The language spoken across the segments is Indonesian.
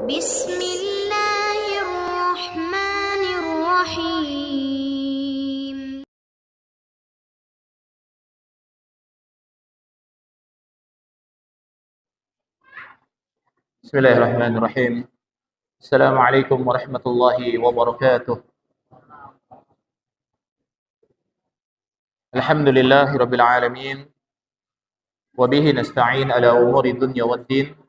بسم الله الرحمن الرحيم. بسم الله الرحمن الرحيم. السلام عليكم ورحمة الله وبركاته. الحمد لله رب العالمين وبه نستعين على أمور الدنيا والدين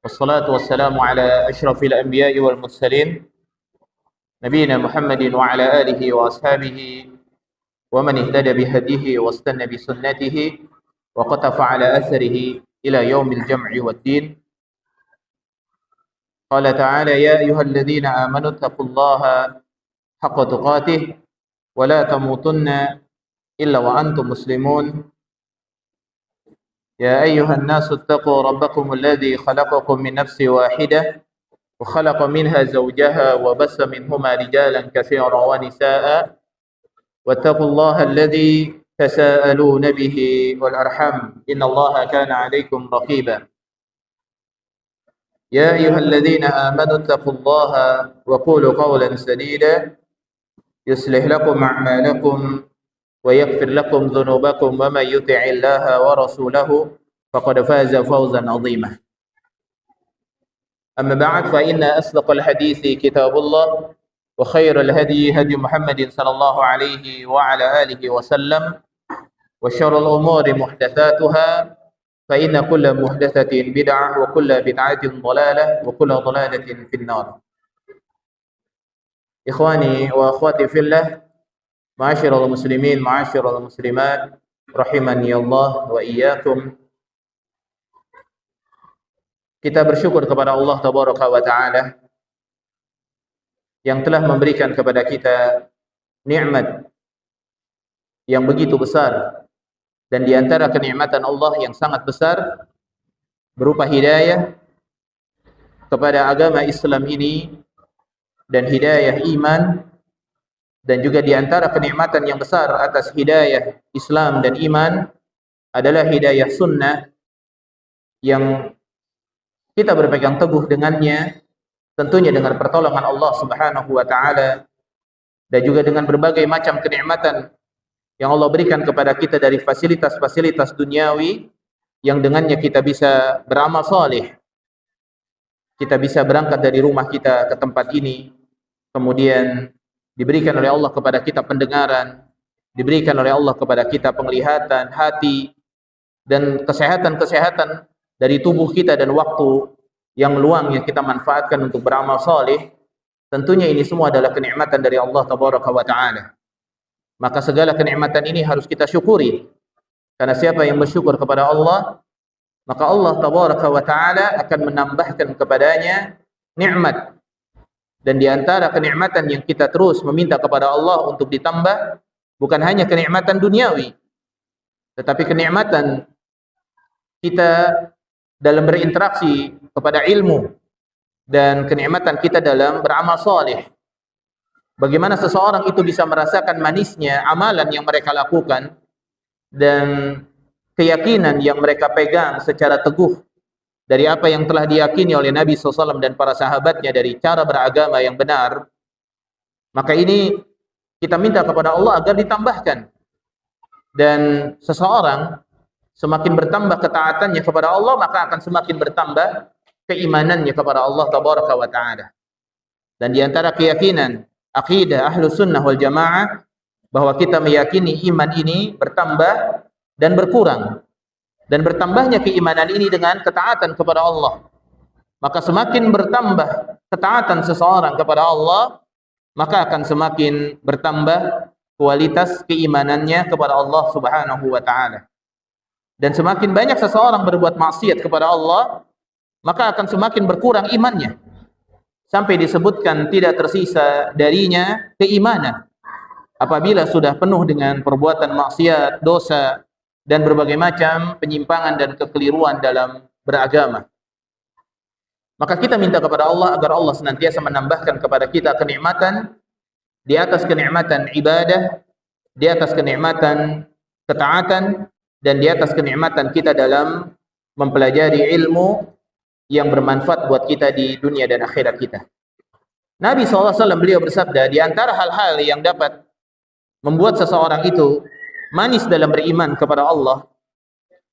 والصلاة والسلام على أشرف الأنبياء والمرسلين نبينا محمد وعلى آله وأصحابه ومن اهتدى بهديه واستنى بسنته وقتف على أثره إلى يوم الجمع والدين. قال تعالى: يا أيها الذين آمنوا اتقوا الله حق تقاته ولا تموتن إلا وأنتم مسلمون. يا أيها الناس اتقوا ربكم الذي خلقكم من نفس واحدة وخلق منها زوجها وبث منهما رجالا كثيرا ونساء واتقوا الله الذي تساءلون به والأرحام إن الله كان عليكم رقيبا. يا أيها الذين آمنوا اتقوا الله وقولوا قولا سديدا يصلح لكم أعمالكم ويغفر لكم ذنوبكم ومن يطع الله ورسوله فقد فاز فوزا عظيما. أما بعد فإن أصدق الحديث كتاب الله وخير الهدي هدي محمد صلى الله عليه وعلى آله وسلم وشر الأمور محدثاتها فإن كل محدثة بدعة وكل بدعة ضلالة وكل ضلالة في النار. إخواني وأخواتي في الله، Ma'asyiral muslimin, ma'asyiral muslimat, rahimani Allah wa iyyakum. Kita bersyukur kepada Allah tabaraka wa taala yang telah memberikan kepada kita nikmat yang begitu besar, dan di antara kenikmatan Allah yang sangat besar berupa hidayah kepada agama Islam ini dan hidayah iman. Dan juga di antara kenikmatan yang besar atas hidayah Islam dan iman adalah hidayah sunnah yang kita berpegang teguh dengannya, tentunya dengan pertolongan Allah Subhanahu wa taala, dan juga dengan berbagai macam kenikmatan yang Allah berikan kepada kita dari fasilitas-fasilitas duniawi yang dengannya kita bisa beramal saleh. Kita bisa berangkat dari rumah kita ke tempat ini, kemudian diberikan oleh Allah kepada kita pendengaran, diberikan oleh Allah kepada kita penglihatan, hati, dan kesehatan-kesehatan dari tubuh kita, dan waktu yang luang yang kita manfaatkan untuk beramal saleh. Tentunya ini semua adalah kenikmatan dari Allah tabaraka wa taala. Maka segala kenikmatan ini harus kita syukuri. Karena siapa yang bersyukur kepada Allah, maka Allah tabaraka wa taala akan menambahkan kepadanya nikmat. Dan di antara kenikmatan yang kita terus meminta kepada Allah untuk ditambah, bukan hanya kenikmatan duniawi, tetapi kenikmatan kita dalam berinteraksi kepada ilmu, dan kenikmatan kita dalam beramal saleh. Bagaimana seseorang itu bisa merasakan manisnya amalan yang mereka lakukan, dan keyakinan yang mereka pegang secara teguh dari apa yang telah diyakini oleh Nabi SAW dan para sahabatnya dari cara beragama yang benar. Maka ini kita minta kepada Allah agar ditambahkan. Dan seseorang semakin bertambah ketaatannya kepada Allah, maka akan semakin bertambah keimanannya kepada Allah tabaraka wa ta'ala. Dan di antara keyakinan akidah Ahlus Sunnah wal Jamaah bahwa kita meyakini iman ini bertambah dan berkurang. Dan bertambahnya keimanan ini dengan ketaatan kepada Allah. Maka semakin bertambah ketaatan seseorang kepada Allah, maka akan semakin bertambah kualitas keimanannya kepada Allah Subhanahu wa taala. Dan semakin banyak seseorang berbuat maksiat kepada Allah, maka akan semakin berkurang imannya. Sampai disebutkan tidak tersisa darinya keimanan. Apabila sudah penuh dengan perbuatan maksiat, dosa, dan berbagai macam penyimpangan dan kekeliruan dalam beragama. Maka kita minta kepada Allah agar Allah senantiasa menambahkan kepada kita kenikmatan di atas kenikmatan ibadah, di atas kenikmatan ketaatan, dan di atas kenikmatan kita dalam mempelajari ilmu yang bermanfaat buat kita di dunia dan akhirat kita. Nabi SAW beliau bersabda, di antara hal-hal yang dapat membuat seseorang itu manis dalam beriman kepada Allah,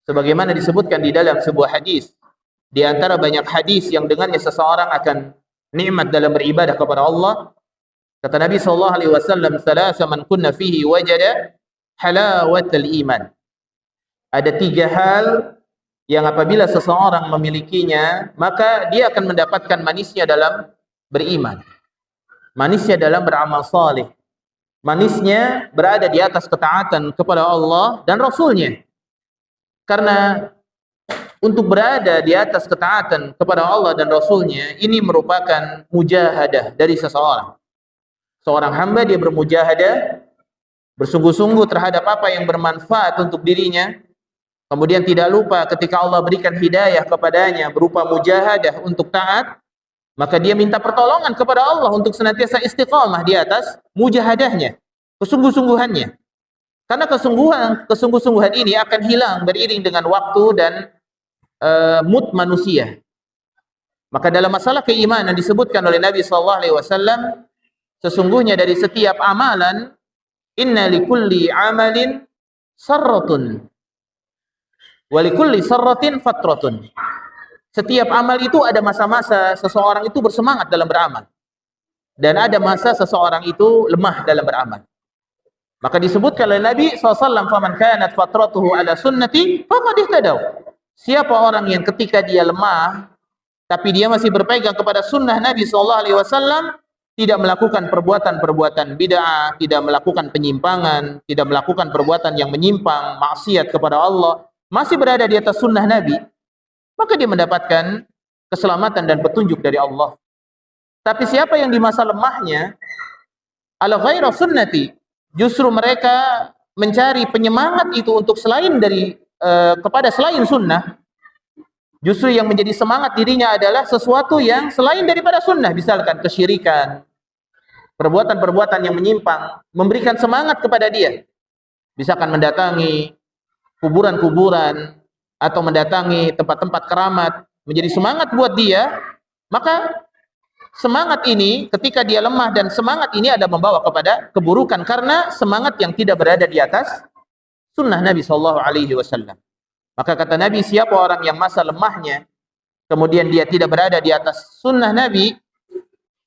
sebagaimana disebutkan di dalam sebuah hadis, di antara banyak hadis yang dengannya seseorang akan nikmat dalam beribadah kepada Allah, kata Nabi SAW, "Thalatha man kunna fihi wajada halawatal iman." Ada 3 hal yang apabila seseorang memilikinya, maka dia akan mendapatkan manisnya dalam beriman, manisnya dalam beramal saleh, manisnya berada di atas ketaatan kepada Allah dan Rasulnya. Karena untuk berada di atas ketaatan kepada Allah dan Rasulnya, ini merupakan mujahadah dari seseorang. Seorang hamba dia bermujahadah, bersungguh-sungguh terhadap apa yang bermanfaat untuk dirinya, kemudian tidak lupa ketika Allah berikan hidayah kepadanya berupa mujahadah untuk taat, maka dia minta pertolongan kepada Allah untuk senantiasa istiqamah di atas mujahadahnya, kesungguh-sungguhannya. Karena kesungguh-sungguhan ini akan hilang beriring dengan waktu dan mood manusia. Maka dalam masalah keimanan disebutkan oleh Nabi SAW, sesungguhnya dari setiap amalan, inna likulli amalin sarratun wa likulli sarratin fatratun. Setiap amal itu ada masa-masa seseorang itu bersemangat dalam beramal, dan ada masa seseorang itu lemah dalam beramal. Maka disebutkan oleh Nabi SAW, faman kanat fatratuhu ala sunnati faqad ihtadaw. Siapa orang yang ketika dia lemah tapi dia masih berpegang kepada sunnah Nabi SAW, tidak melakukan perbuatan-perbuatan bid'ah, tidak melakukan penyimpangan, tidak melakukan perbuatan yang menyimpang, maksiat kepada Allah, masih berada di atas sunnah Nabi, maka dia mendapatkan keselamatan dan petunjuk dari Allah. Tapi siapa yang di masa lemahnya ala ghaira sunnati, justru mereka mencari penyemangat itu untuk selain dari kepada selain sunnah, justru yang menjadi semangat dirinya adalah sesuatu yang selain daripada sunnah, misalkan kesyirikan, perbuatan-perbuatan yang menyimpang, memberikan semangat kepada dia, misalkan mendatangi kuburan-kuburan atau mendatangi tempat-tempat keramat, menjadi semangat buat dia. Maka semangat ini ketika dia lemah, dan semangat ini ada membawa kepada keburukan karena semangat yang tidak berada di atas sunnah Nabi SAW. Maka kata Nabi, siapa orang yang masa lemahnya kemudian dia tidak berada di atas sunnah Nabi,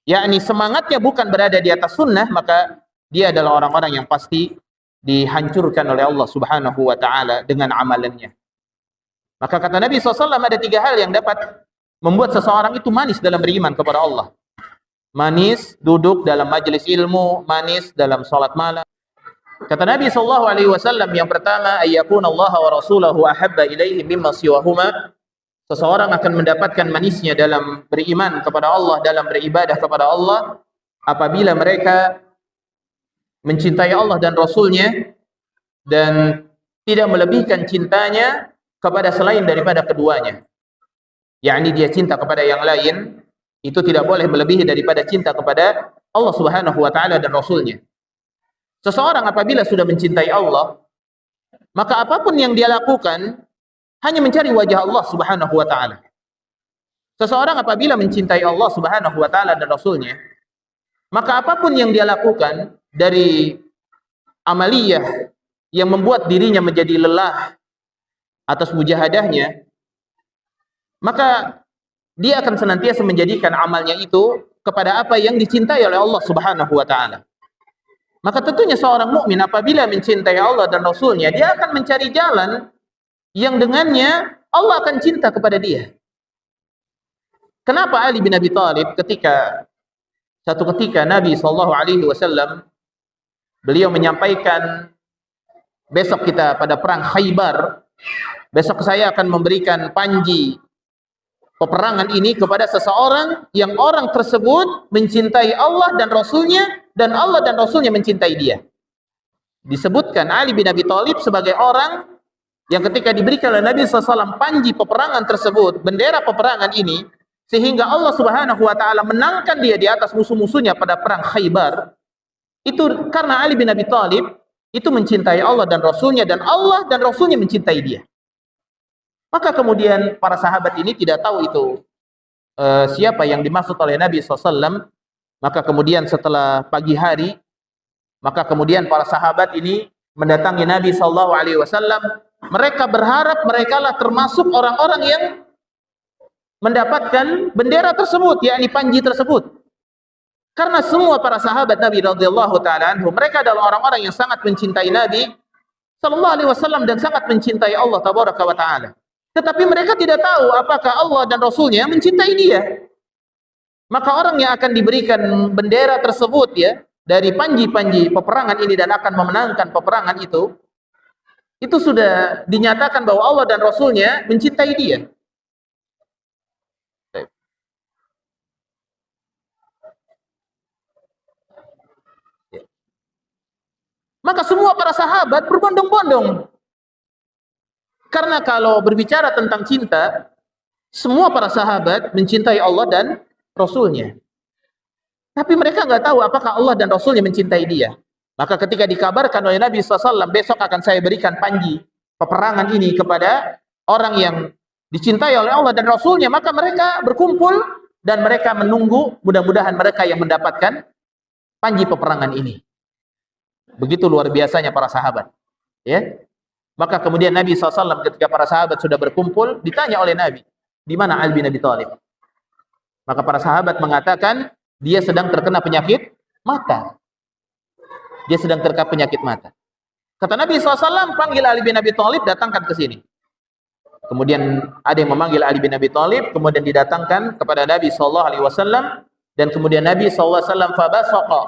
yakni semangatnya bukan berada di atas sunnah, maka dia adalah orang-orang yang pasti dihancurkan oleh Allah Subhanahu wa ta'ala dengan amalannya. Maka kata Nabi SAW, ada 3 hal yang dapat membuat seseorang itu manis dalam beriman kepada Allah. Manis duduk dalam majelis ilmu, manis dalam salat malam. Kata Nabi SAW, yang pertama, ayyakun Allah wa rasulahu ahabba ilaihi mimma siwahuma. Seseorang akan mendapatkan manisnya dalam beriman kepada Allah, dalam beribadah kepada Allah, apabila mereka mencintai Allah dan Rasulnya dan tidak melebihkan cintanya kepada selain daripada keduanya. Yakni dia cinta kepada yang lain, itu tidak boleh melebihi daripada cinta kepada Allah Subhanahu wa ta'ala dan Rasulnya. Seseorang apabila sudah mencintai Allah, maka apapun yang dia lakukan hanya mencari wajah Allah Subhanahu wa ta'ala. Seseorang apabila mencintai Allah Subhanahu wa ta'ala dan Rasulnya, maka apapun yang dia lakukan dari amaliyah yang membuat dirinya menjadi lelah atas mujahadahnya, maka dia akan senantiasa menjadikan amalnya itu kepada apa yang dicintai oleh Allah Subhanahu wa ta'ala. Maka tentunya seorang mukmin apabila mencintai Allah dan Rasulnya, dia akan mencari jalan yang dengannya Allah akan cinta kepada dia. Kenapa Ali bin Abi Thalib satu ketika Nabi SAW beliau menyampaikan, besok kita pada perang Khaybar, besok saya akan memberikan panji peperangan ini kepada seseorang yang orang tersebut mencintai Allah dan Rasulnya, dan Allah dan Rasulnya mencintai dia. Disebutkan Ali bin Abi Thalib sebagai orang yang ketika diberikan oleh Nabi SAW panji peperangan tersebut, bendera peperangan ini, sehingga Allah Subhanahu wa ta'ala menangkan dia di atas musuh-musuhnya pada perang Khaybar, itu karena Ali bin Abi Thalib itu mencintai Allah dan Rasulnya, dan Allah dan Rasulnya mencintai dia. Maka kemudian para sahabat ini tidak tahu itu siapa yang dimaksud oleh Nabi SAW. Maka kemudian setelah pagi hari, maka kemudian para sahabat ini mendatangi Nabi SAW. Mereka berharap mereka lah termasuk orang-orang yang mendapatkan bendera tersebut, yakni panji tersebut. Karena semua para sahabat Nabi radhiyallahu taala anhum, mereka adalah orang-orang yang sangat mencintai Nabi sallallahu alaihi wasallam dan sangat mencintai Allah tabaraka wa taala. Tetapi mereka tidak tahu apakah Allah dan Rasulnya mencintai dia. Maka orang yang akan diberikan bendera tersebut ya dari panji-panji peperangan ini dan akan memenangkan peperangan itu sudah dinyatakan bahwa Allah dan Rasulnya mencintai dia. Maka semua para sahabat berbondong-bondong. Karena kalau berbicara tentang cinta, semua para sahabat mencintai Allah dan Rasulnya. Tapi mereka nggak tahu apakah Allah dan Rasulnya mencintai dia. Maka ketika dikabarkan oleh Nabi SAW, besok akan saya berikan panji peperangan ini kepada orang yang dicintai oleh Allah dan Rasulnya, maka mereka berkumpul dan mereka menunggu, mudah-mudahan mereka yang mendapatkan panji peperangan ini. Begitu luar biasanya para sahabat. Ya. Maka kemudian Nabi SAW ketika para sahabat sudah berkumpul, ditanya oleh Nabi, di mana Ali bin Abi Thalib? Maka para sahabat mengatakan, dia sedang terkena penyakit mata. Dia sedang terkena penyakit mata. Kata Nabi SAW, panggil Ali bin Abi Thalib, datangkan ke sini. Kemudian ada yang memanggil Ali bin Abi Thalib, kemudian didatangkan kepada Nabi SAW, dan kemudian Nabi SAW fabasaqa,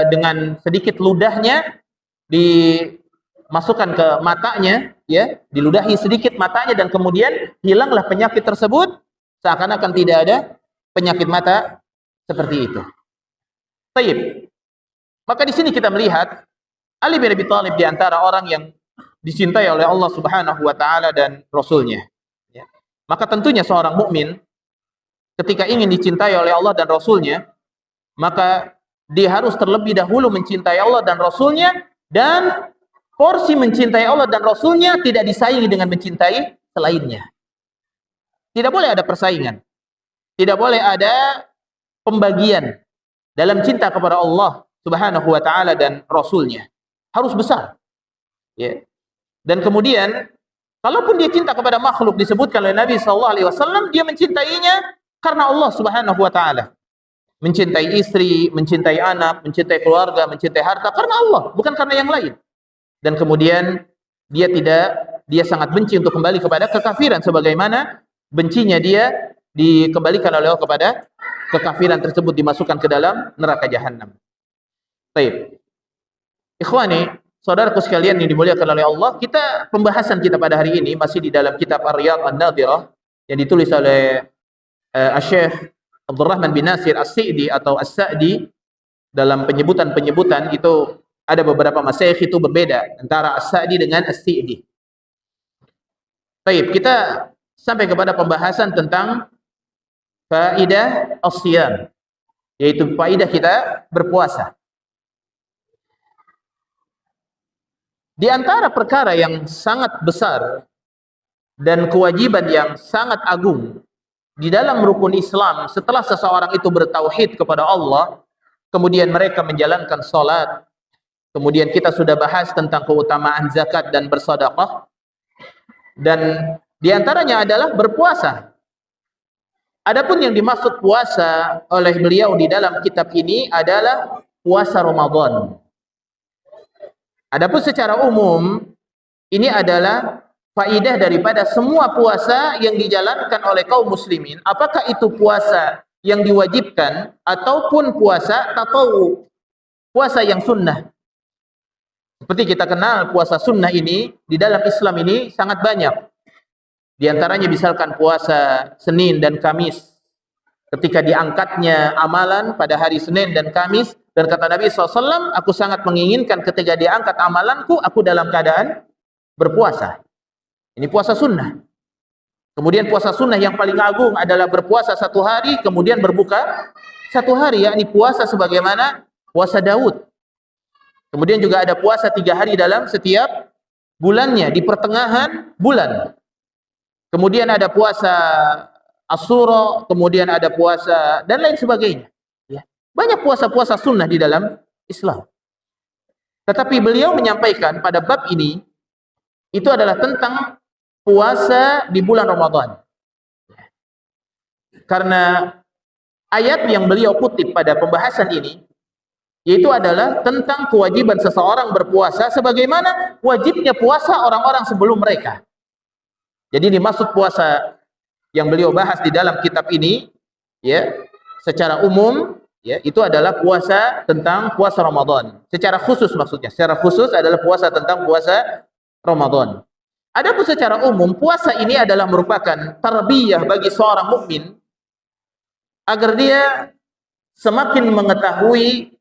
dengan sedikit ludahnya dimasukkan ke matanya, ya, diludahi sedikit matanya, dan kemudian hilanglah penyakit tersebut, seakan-akan tidak ada penyakit mata seperti itu. Baik. Maka di sini kita melihat Ali bin Abi Thalib di antara orang yang dicintai oleh Allah Subhanahu wa taala dan Rasulnya. Ya. Maka tentunya seorang mukmin ketika ingin dicintai oleh Allah dan Rasulnya, maka dia harus terlebih dahulu mencintai Allah dan Rasulnya, dan porsi mencintai Allah dan Rasulnya tidak disaingi dengan mencintai selainnya. Tidak boleh ada persaingan. Tidak boleh ada pembagian dalam cinta kepada Allah Subhanahu wa taala dan Rasulnya. Harus besar. Ya. Dan kemudian kalaupun dia cinta kepada makhluk, disebutkan oleh Nabi SAW, dia mencintainya karena Allah Subhanahu wa taala. Mencintai istri, mencintai anak, mencintai keluarga, mencintai harta karena Allah, bukan karena yang lain. Dan kemudian dia sangat benci untuk kembali kepada kekafiran, sebagaimana bencinya dia dikembalikan oleh Allah kepada kekafiran tersebut, dimasukkan ke dalam neraka jahanam. Baik. Ikhwani, saudaraku sekalian yang dimuliakan oleh Allah, pembahasan kita pada hari ini masih di dalam kitab Ar-Riyadh An-Nadhirah yang ditulis oleh Syekh Abdurrahman bin Nasir As-Sa'di atau As-Sa'di. Dalam penyebutan-penyebutan itu ada beberapa masyayikh itu berbeda antara As-Sa'di dengan As-Sa'di. Baik, kita sampai kepada pembahasan tentang faidah as-siyam, yaitu faidah kita berpuasa. Di antara perkara yang sangat besar dan kewajiban yang sangat agung di dalam rukun Islam setelah seseorang itu bertauhid kepada Allah, kemudian mereka menjalankan salat, kemudian kita sudah bahas tentang keutamaan zakat dan bersedekah, dan di antaranya adalah berpuasa. Adapun yang dimaksud puasa oleh beliau di dalam kitab ini adalah puasa Ramadan. Adapun secara umum, ini adalah faidah daripada semua puasa yang dijalankan oleh kaum muslimin, apakah itu puasa yang diwajibkan ataupun puasa tatawwu, puasa yang sunnah. Seperti kita kenal puasa sunnah ini di dalam Islam ini sangat banyak. Di antaranya misalkan puasa Senin dan Kamis, ketika diangkatnya amalan pada hari Senin dan Kamis, dan kata Nabi SAW, aku sangat menginginkan ketika diangkat amalanku, aku dalam keadaan berpuasa. Ini puasa sunnah. Kemudian puasa sunnah yang paling agung adalah berpuasa 1 hari, kemudian berbuka 1 hari, yakni puasa sebagaimana puasa Daud. Kemudian juga ada puasa 3 hari dalam setiap bulannya, di pertengahan bulan. Kemudian ada puasa Asyura, kemudian ada puasa dan lain sebagainya. Ya. Banyak puasa-puasa sunnah di dalam Islam. Tetapi beliau menyampaikan pada bab ini itu adalah tentang puasa di bulan Ramadan. Karena ayat yang beliau kutip pada pembahasan ini yaitu adalah tentang kewajiban seseorang berpuasa sebagaimana wajibnya puasa orang-orang sebelum mereka. Jadi dimaksud puasa yang beliau bahas di dalam kitab ini ya, secara umum ya, itu adalah puasa tentang puasa Ramadan. Secara khusus maksudnya, secara khusus adalah puasa tentang puasa Ramadan. Adapun secara umum, puasa ini adalah merupakan tarbiyah bagi seorang mukmin agar dia semakin mengetahui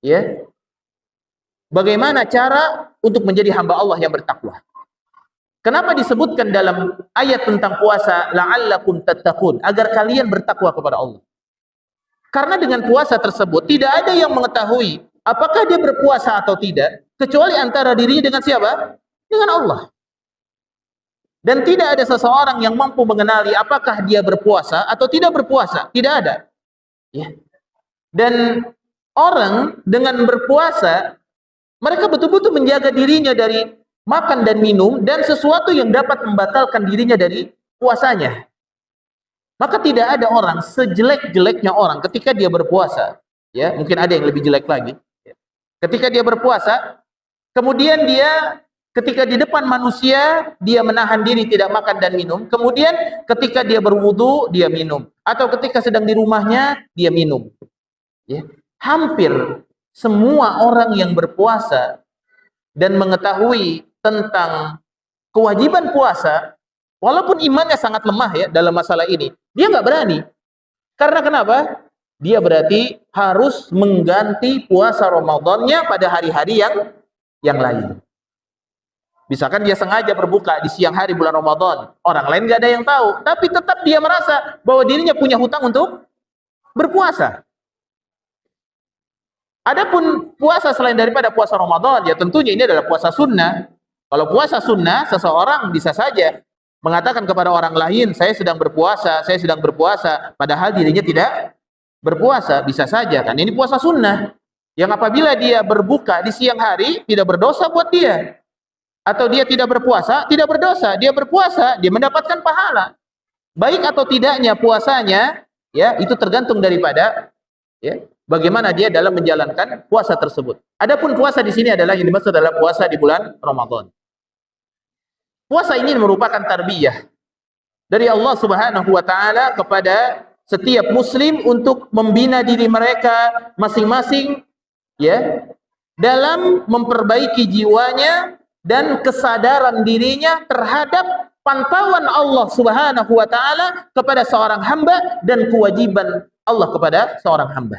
ya, bagaimana cara untuk menjadi hamba Allah yang bertakwa. Kenapa disebutkan dalam ayat tentang puasa la'allakum tattaqun, agar kalian bertakwa kepada Allah. Karena dengan puasa tersebut tidak ada yang mengetahui apakah dia berpuasa atau tidak kecuali antara dirinya dengan siapa? Dengan Allah. Dan tidak ada seseorang yang mampu mengenali apakah dia berpuasa atau tidak berpuasa, tidak ada. Ya. Dan orang dengan berpuasa mereka betul-betul menjaga dirinya dari makan dan minum dan sesuatu yang dapat membatalkan dirinya dari puasanya. Maka tidak ada orang sejelek-jeleknya orang ketika dia berpuasa, ya, mungkin ada yang lebih jelek lagi. Ketika dia berpuasa, kemudian dia ketika di depan manusia dia menahan diri tidak makan dan minum, kemudian ketika dia berwudu dia minum, atau ketika sedang di rumahnya dia minum. Ya. Hampir semua orang yang berpuasa dan mengetahui tentang kewajiban puasa, walaupun imannya sangat lemah ya dalam masalah ini, dia nggak berani. Karena kenapa? Dia berarti harus mengganti puasa Ramadannya pada hari-hari yang lain. Misalkan dia sengaja berbuka di siang hari bulan Ramadan, orang lain nggak ada yang tahu, tapi tetap dia merasa bahwa dirinya punya hutang untuk berpuasa. Adapun puasa selain daripada puasa Ramadan, ya tentunya ini adalah puasa sunnah. Kalau puasa sunnah, seseorang bisa saja mengatakan kepada orang lain, saya sedang berpuasa, padahal dirinya tidak berpuasa, bisa saja kan. Ini puasa sunnah, yang apabila dia berbuka di siang hari, tidak berdosa buat dia. Atau dia tidak berpuasa, tidak berdosa. Dia berpuasa, dia mendapatkan pahala. Baik atau tidaknya puasanya, ya itu tergantung daripada ya, bagaimana dia dalam menjalankan puasa tersebut. Adapun puasa di sini adalah yang dimaksud adalah puasa di bulan Ramadan. Puasa ini merupakan tarbiyah dari Allah Subhanahu wa taala kepada setiap muslim untuk membina diri mereka masing-masing ya, dalam memperbaiki jiwanya dan kesadaran dirinya terhadap pantauan Allah Subhanahu wa taala kepada seorang hamba dan kewajiban Allah kepada seorang hamba.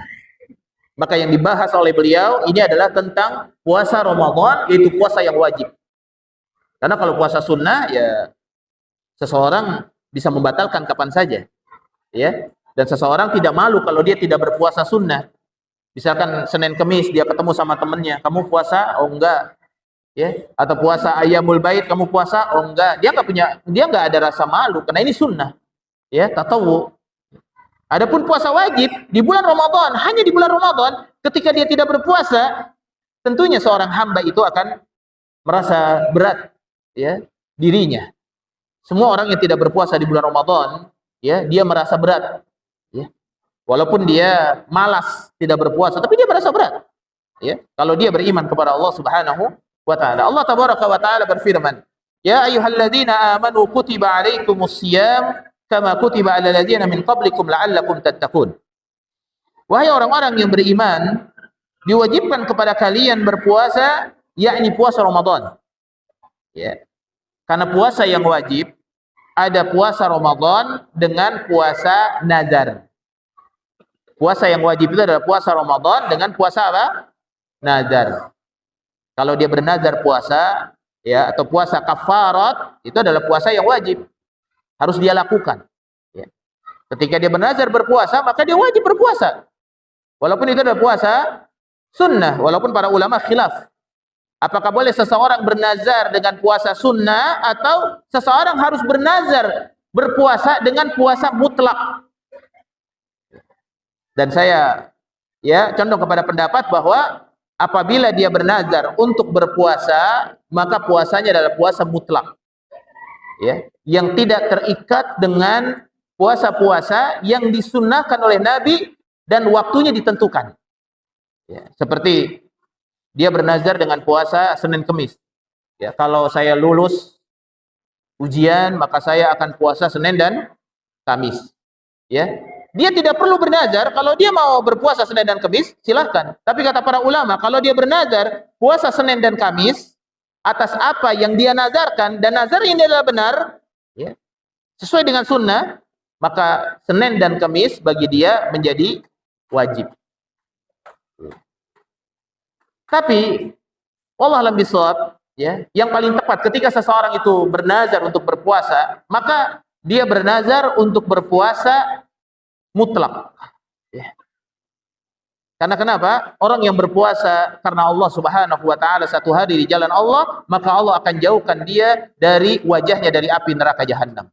Maka yang dibahas oleh beliau ini adalah tentang puasa Ramadan, yaitu puasa yang wajib. Karena kalau puasa sunnah ya seseorang bisa membatalkan kapan saja. Ya. Dan seseorang tidak malu kalau dia tidak berpuasa sunnah. Misalkan Senin Kemis dia ketemu sama temannya, "Kamu puasa?" "Oh enggak." Ya, atau puasa Ayyamul Bait, "Kamu puasa?" "Oh enggak." Dia enggak ada rasa malu karena ini sunnah. Ya, tatawu. Adapun puasa wajib di bulan Ramadan, hanya di bulan Ramadan, ketika dia tidak berpuasa, tentunya seorang hamba itu akan merasa berat ya dirinya. Semua orang yang tidak berpuasa di bulan Ramadan, ya, dia merasa berat. Ya. Walaupun dia malas tidak berpuasa, tapi dia merasa berat. Ya, kalau dia beriman kepada Allah Subhanahu wa taala. Allah tabaraka wa taala berfirman, "Ya ayyuhalladzina amanu kutiba 'alaikumus-shiyam kama kutiba 'alal ladzina min qablikum la'allakum tattaqun." Wahai orang-orang yang beriman, diwajibkan kepada kalian berpuasa, yakni puasa Ramadan. Ya. Karena puasa yang wajib ada puasa Ramadan dengan puasa nazar. Puasa yang wajib itu adalah puasa Ramadan dengan puasa apa? Nazar. Kalau dia bernazar puasa ya atau puasa kafarat, itu adalah puasa yang wajib. Harus dia lakukan. Ya. Ketika dia bernazar berpuasa, maka dia wajib berpuasa. Walaupun itu adalah puasa sunnah, walaupun para ulama khilaf. Apakah boleh seseorang bernazar dengan puasa sunnah atau seseorang harus bernazar berpuasa dengan puasa mutlak. Dan saya condong kepada pendapat bahwa apabila dia bernazar untuk berpuasa, maka puasanya adalah puasa mutlak. Yang tidak terikat dengan puasa-puasa yang disunnahkan oleh Nabi dan waktunya ditentukan. Seperti dia bernazar dengan puasa Senin Kemis. Kalau saya lulus ujian, maka saya akan puasa Senin dan Kamis. Dia tidak perlu bernazar. Kalau dia mau berpuasa Senin dan Kamis, silahkan. Tapi kata para ulama, kalau dia bernazar puasa Senin dan Kamis atas apa yang dia nazarkan, dan nazar ini adalah benar, sesuai dengan sunnah, maka Senin dan Kamis bagi dia menjadi wajib. Tapi wallahu a'lam bishawab, yang paling tepat ketika seseorang itu bernazar untuk berpuasa, maka dia bernazar untuk berpuasa mutlak. Karena kenapa? Orang yang berpuasa karena Allah Subhanahu wa taala satu hari di jalan Allah, maka Allah akan jauhkan dia dari wajahnya dari api neraka jahanam.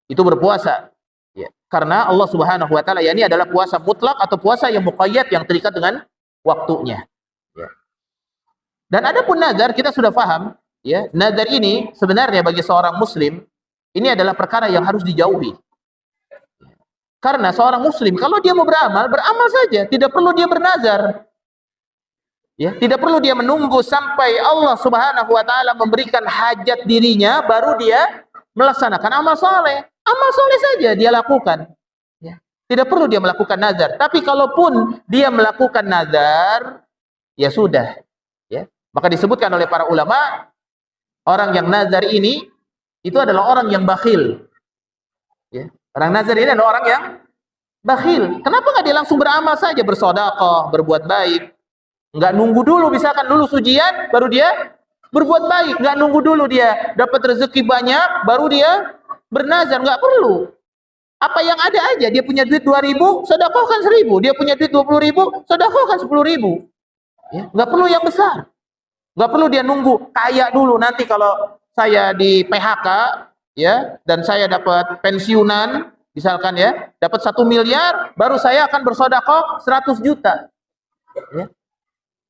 Itu berpuasa. Karena Allah Subhanahu wa taala, ini adalah puasa mutlak atau puasa yang muqayyad, yang terikat dengan waktunya. Dan adapun nazar, kita sudah paham, nazar ini sebenarnya bagi seorang muslim ini adalah perkara yang harus dijauhi. Karena seorang muslim kalau dia mau beramal, beramal saja, tidak perlu dia bernazar. Tidak perlu dia menunggu sampai Allah Subhanahu wa taala memberikan hajat dirinya baru dia melaksanakan amal soleh. Amal soleh saja dia lakukan. Tidak perlu dia melakukan nazar. Tapi kalaupun dia melakukan nazar, ya sudah. Maka disebutkan oleh para ulama, orang yang nazar ini itu adalah orang yang bakhil. Orang nazar ini adalah orang yang bakhil. Kenapa nggak dia langsung beramal saja, bersedekah, berbuat baik? Nggak nunggu dulu, misalkan lulus ujian baru dia berbuat baik. Nggak nunggu dulu dia dapat rezeki banyak baru dia bernazar. Nggak perlu. Apa yang ada aja, dia punya duit 2.000, sedekahkan 1.000. Dia punya duit 20.000, sedekahkan 10.000. Nggak perlu yang besar. Nggak perlu dia nunggu kaya dulu, nanti kalau saya di PHK dan saya dapat pensiunan misalkan dapat 1 miliar, baru saya akan bersedekah 100 juta.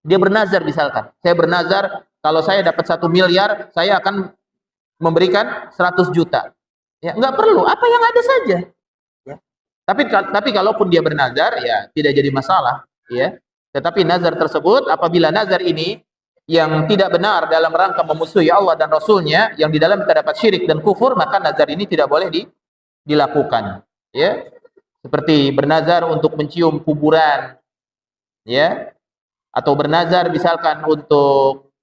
Dia bernazar misalkan, saya bernazar kalau saya dapat 1 miliar, saya akan memberikan 100 juta. Nggak perlu, apa yang ada saja. Tapi kalaupun dia bernazar, tidak jadi masalah. Tetapi nazar tersebut, apabila nazar ini yang tidak benar dalam rangka memusuhi Allah dan Rasulnya, yang di dalam terdapat syirik dan kufur, maka nazar ini tidak boleh dilakukan. Seperti bernazar untuk mencium kuburan, atau bernazar misalkan untuk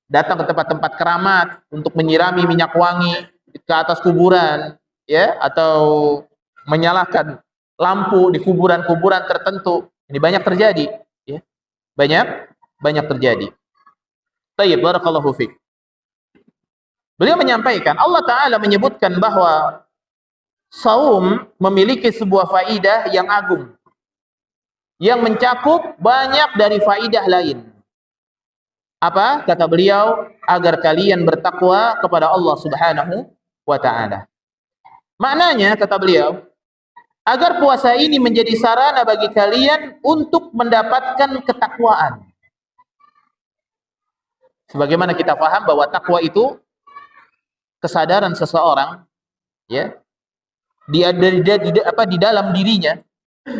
datang ke tempat-tempat keramat untuk menyirami minyak wangi ke atas kuburan, atau menyalakan lampu di kuburan-kuburan tertentu. Ini banyak terjadi, banyak terjadi. Tayyib, barakallahu fiik. Beliau menyampaikan, Allah Ta'ala menyebutkan bahwa saum memiliki sebuah faidah yang agung, yang mencakup banyak dari faidah lain. Apa? Kata beliau, agar kalian bertakwa kepada Allah Subhanahu wa Ta'ala. Maknanya, kata beliau, agar puasa ini menjadi sarana bagi kalian untuk mendapatkan ketakwaan. Sebagaimana kita paham bahwa takwa itu kesadaran seseorang di dalam dirinya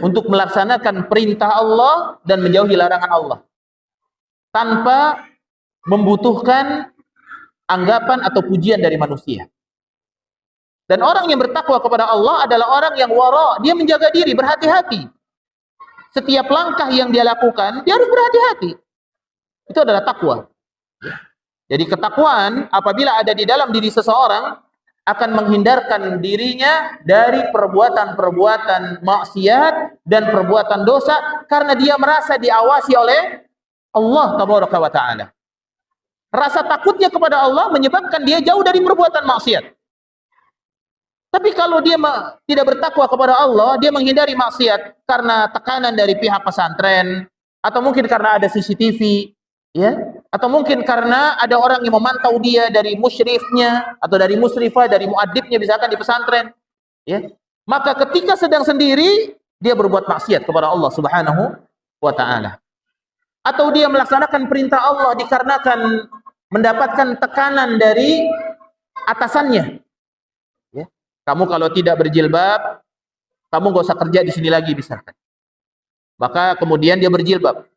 untuk melaksanakan perintah Allah dan menjauhi larangan Allah tanpa membutuhkan anggapan atau pujian dari manusia. Dan orang yang bertakwa kepada Allah adalah orang yang wara, dia menjaga diri, berhati-hati. Setiap langkah yang dia lakukan, dia harus berhati-hati. Itu adalah takwa. Jadi ketakwaan apabila ada di dalam diri seseorang akan menghindarkan dirinya dari perbuatan-perbuatan maksiat dan perbuatan dosa karena dia merasa diawasi oleh Allah Tabaraka wa Ta'ala. Rasa takutnya kepada Allah menyebabkan dia jauh dari perbuatan maksiat. Tapi kalau dia tidak bertakwa kepada Allah, dia menghindari maksiat karena tekanan dari pihak pesantren atau mungkin karena ada CCTV, Atau mungkin karena ada orang yang memantau dia dari musyrifnya atau dari musyrifah, dari muadibnya misalkan di pesantren, ya. Maka ketika sedang sendiri dia berbuat maksiat kepada Allah Subhanahu wa taala. Atau dia melaksanakan perintah Allah dikarenakan mendapatkan tekanan dari atasannya. Ya. Kamu kalau tidak berjilbab, kamu gak usah kerja di sini lagi misalkan. Maka kemudian dia berjilbab.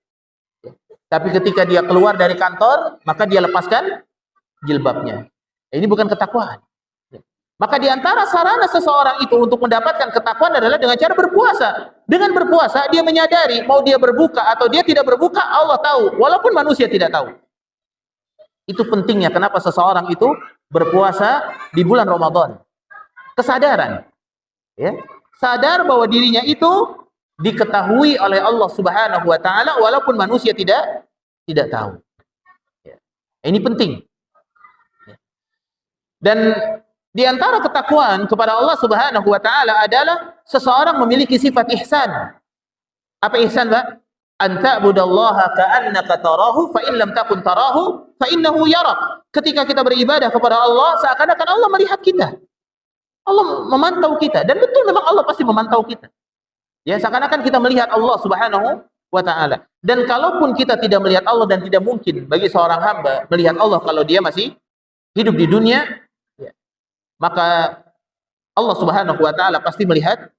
Tapi ketika dia keluar dari kantor, maka dia lepaskan jilbabnya. Ini bukan ketakwaan. Maka di antara sarana seseorang itu untuk mendapatkan ketakwaan adalah dengan cara berpuasa. Dengan berpuasa, dia menyadari mau dia berbuka atau dia tidak berbuka, Allah tahu. Walaupun manusia tidak tahu. Itu pentingnya kenapa seseorang itu berpuasa di bulan Ramadan. Kesadaran. Ya. Sadar bahwa dirinya itu diketahui oleh Allah Subhanahu wa taala walaupun manusia tidak tahu. Ya. Ini penting. Ya. Dan di antara ketakwaan kepada Allah Subhanahu wa taala adalah seseorang memiliki sifat ihsan. Apa ihsan, Pak? An ta'budallaha ka'annaka tarahu fa in lam takun tarahu fa innahu yarak. Ketika kita beribadah kepada Allah seakan-akan Allah melihat kita. Allah memantau kita dan betul memang Allah pasti memantau kita. Ya, seakan-akan kita melihat Allah Subhanahu wa taala. Dan kalaupun kita tidak melihat Allah dan tidak mungkin bagi seorang hamba melihat Allah kalau dia masih hidup di dunia, ya, maka Allah Subhanahu wa taala pasti melihat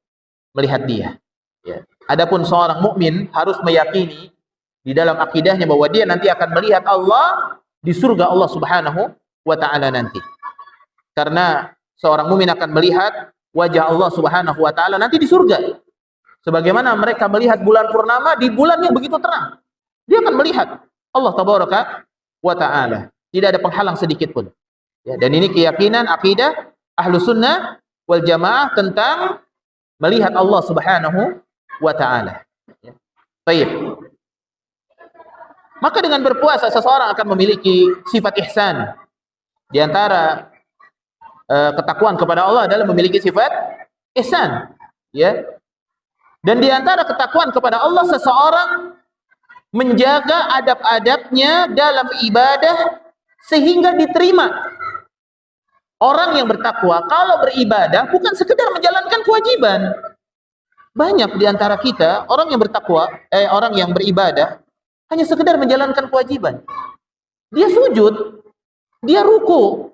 dia. Ya. Adapun seorang mukmin harus meyakini di dalam akidahnya bahwa dia nanti akan melihat Allah di surga Allah Subhanahu wa taala nanti. Karena seorang mukmin akan melihat wajah Allah Subhanahu wa taala nanti di surga. Sebagaimana mereka melihat bulan purnama di bulan yang begitu terang. Dia akan melihat Allah Tabaraka wa ta'ala. Tidak ada penghalang sedikit pun. Ya, dan ini keyakinan akidah ahlu sunnah wal jamaah tentang melihat Allah Subhanahu wa ta'ala. Ya. Baik. Maka dengan berpuasa seseorang akan memiliki sifat ihsan. Di antara ketakwaan kepada Allah adalah memiliki sifat ihsan. Ya. Dan di antara ketakwaan kepada Allah seseorang menjaga adab-adabnya dalam ibadah sehingga diterima. Orang yang bertakwa kalau beribadah bukan sekedar menjalankan kewajiban. Banyak di antara kita orang yang bertakwa, orang yang beribadah hanya sekedar menjalankan kewajiban. Dia sujud, dia ruku,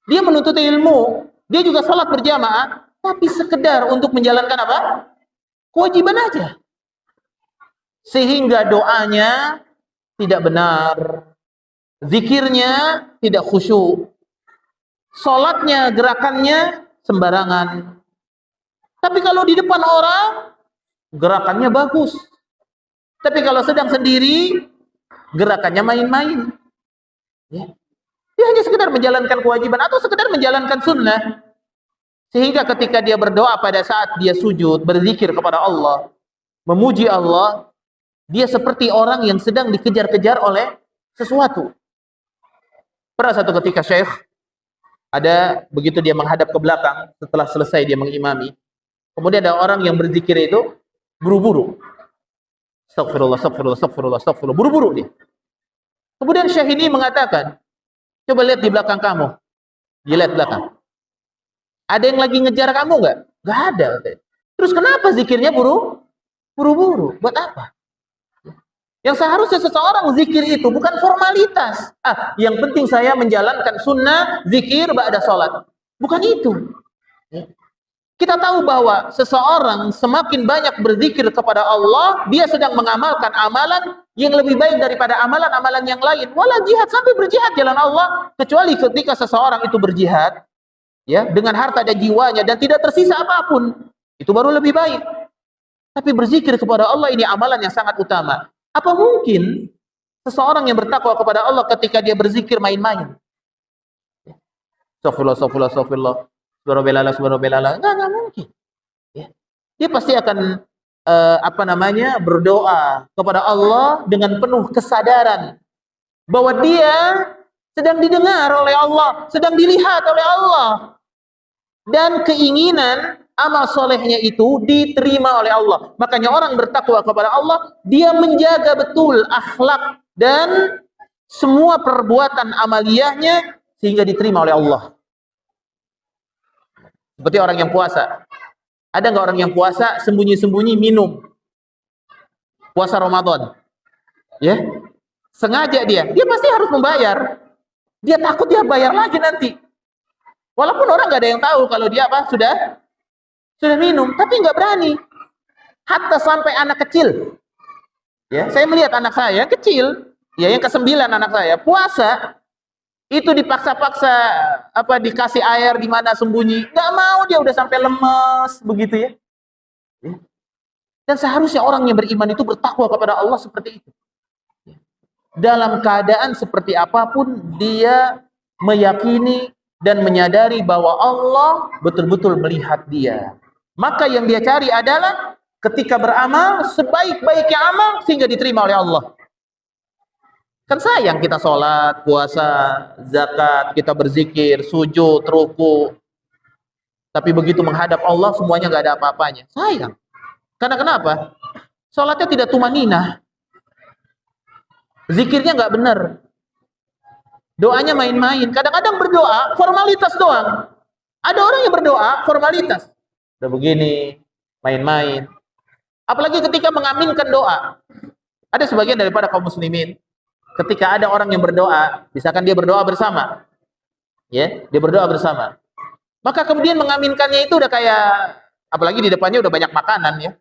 dia menuntut ilmu, dia juga salat berjamaah, tapi sekedar untuk menjalankan apa? Kewajiban aja. Sehingga doanya tidak benar, zikirnya tidak khusyuk, salatnya, gerakannya sembarangan. Tapi kalau di depan orang, gerakannya bagus. Tapi kalau sedang sendiri, gerakannya main-main. Ya. Dia hanya sekedar menjalankan kewajiban atau sekedar menjalankan sunnah. Sehingga ketika dia berdoa pada saat dia sujud, berzikir kepada Allah, memuji Allah, dia seperti orang yang sedang dikejar-kejar oleh sesuatu. Pernah satu ketika Syekh, begitu dia menghadap ke belakang, setelah selesai dia mengimami, kemudian ada orang yang berzikir itu, buru-buru. Astagfirullah, astagfirullah, astagfirullah, astagfirullah, buru-buru dia. Kemudian Syekh ini mengatakan, coba lihat di belakang kamu. Dia lihat belakang. Ada yang lagi ngejar kamu nggak? Nggak ada. Terus kenapa zikirnya buru-buru? Buat apa? Yang seharusnya seseorang zikir itu bukan formalitas. Yang penting saya menjalankan sunnah zikir ba'da sholat. Bukan itu. Kita tahu bahwa seseorang semakin banyak berzikir kepada Allah, dia sedang mengamalkan amalan yang lebih baik daripada amalan-amalan yang lain. Wala jihad, sampai berjihad jalan Allah. Kecuali ketika seseorang itu berjihad, ya, dengan harta dan jiwanya dan tidak tersisa apapun, itu baru lebih baik. Tapi berzikir kepada Allah ini amalan yang sangat utama. Apa mungkin seseorang yang bertakwa kepada Allah ketika dia berzikir main-main? Astagfirullah, astagfirullah, astagfirullah, subhanallah, subhanallah. Enggak mungkin. Ya. Dia pasti akan berdoa kepada Allah dengan penuh kesadaran bahwa dia sedang didengar oleh Allah, sedang dilihat oleh Allah. Dan keinginan amal solehnya itu diterima oleh Allah. Makanya orang bertakwa kepada Allah, dia menjaga betul akhlak dan semua perbuatan amaliyahnya sehingga diterima oleh Allah. Seperti orang yang puasa. Ada nggak orang yang puasa sembunyi-sembunyi minum? Puasa Ramadan. Ya. Sengaja dia pasti harus membayar. Dia takut dia bayar lagi nanti. Walaupun orang nggak ada yang tahu kalau dia sudah minum, tapi nggak berani. Hatta sampai anak kecil. Ya, saya melihat anak saya kecil, ya yang ke-9 anak saya puasa itu dipaksa-paksa dikasih air di mana sembunyi, nggak mau, dia udah sampai lemes begitu ya. Dan seharusnya orang yang beriman itu bertakwa kepada Allah seperti itu. Dalam keadaan seperti apapun dia meyakini dan menyadari bahwa Allah betul-betul melihat dia. Maka yang dia cari adalah ketika beramal sebaik-baiknya amal sehingga diterima oleh Allah. Kan sayang kita sholat, puasa, zakat, kita berzikir, sujud, ruku. Tapi begitu menghadap Allah semuanya nggak ada apa-apanya. Sayang. Karena kenapa? Sholatnya tidak tumaninah. Zikirnya nggak benar. Doanya main-main. Kadang-kadang berdoa formalitas doang. Ada orang yang berdoa formalitas. Udah begini, main-main. Apalagi ketika mengaminkan doa. Ada sebagian daripada kaum muslimin, ketika ada orang yang berdoa, misalkan dia berdoa bersama, ya, dia berdoa bersama, maka kemudian mengaminkannya itu udah kayak, apalagi di depannya udah banyak makanan ya,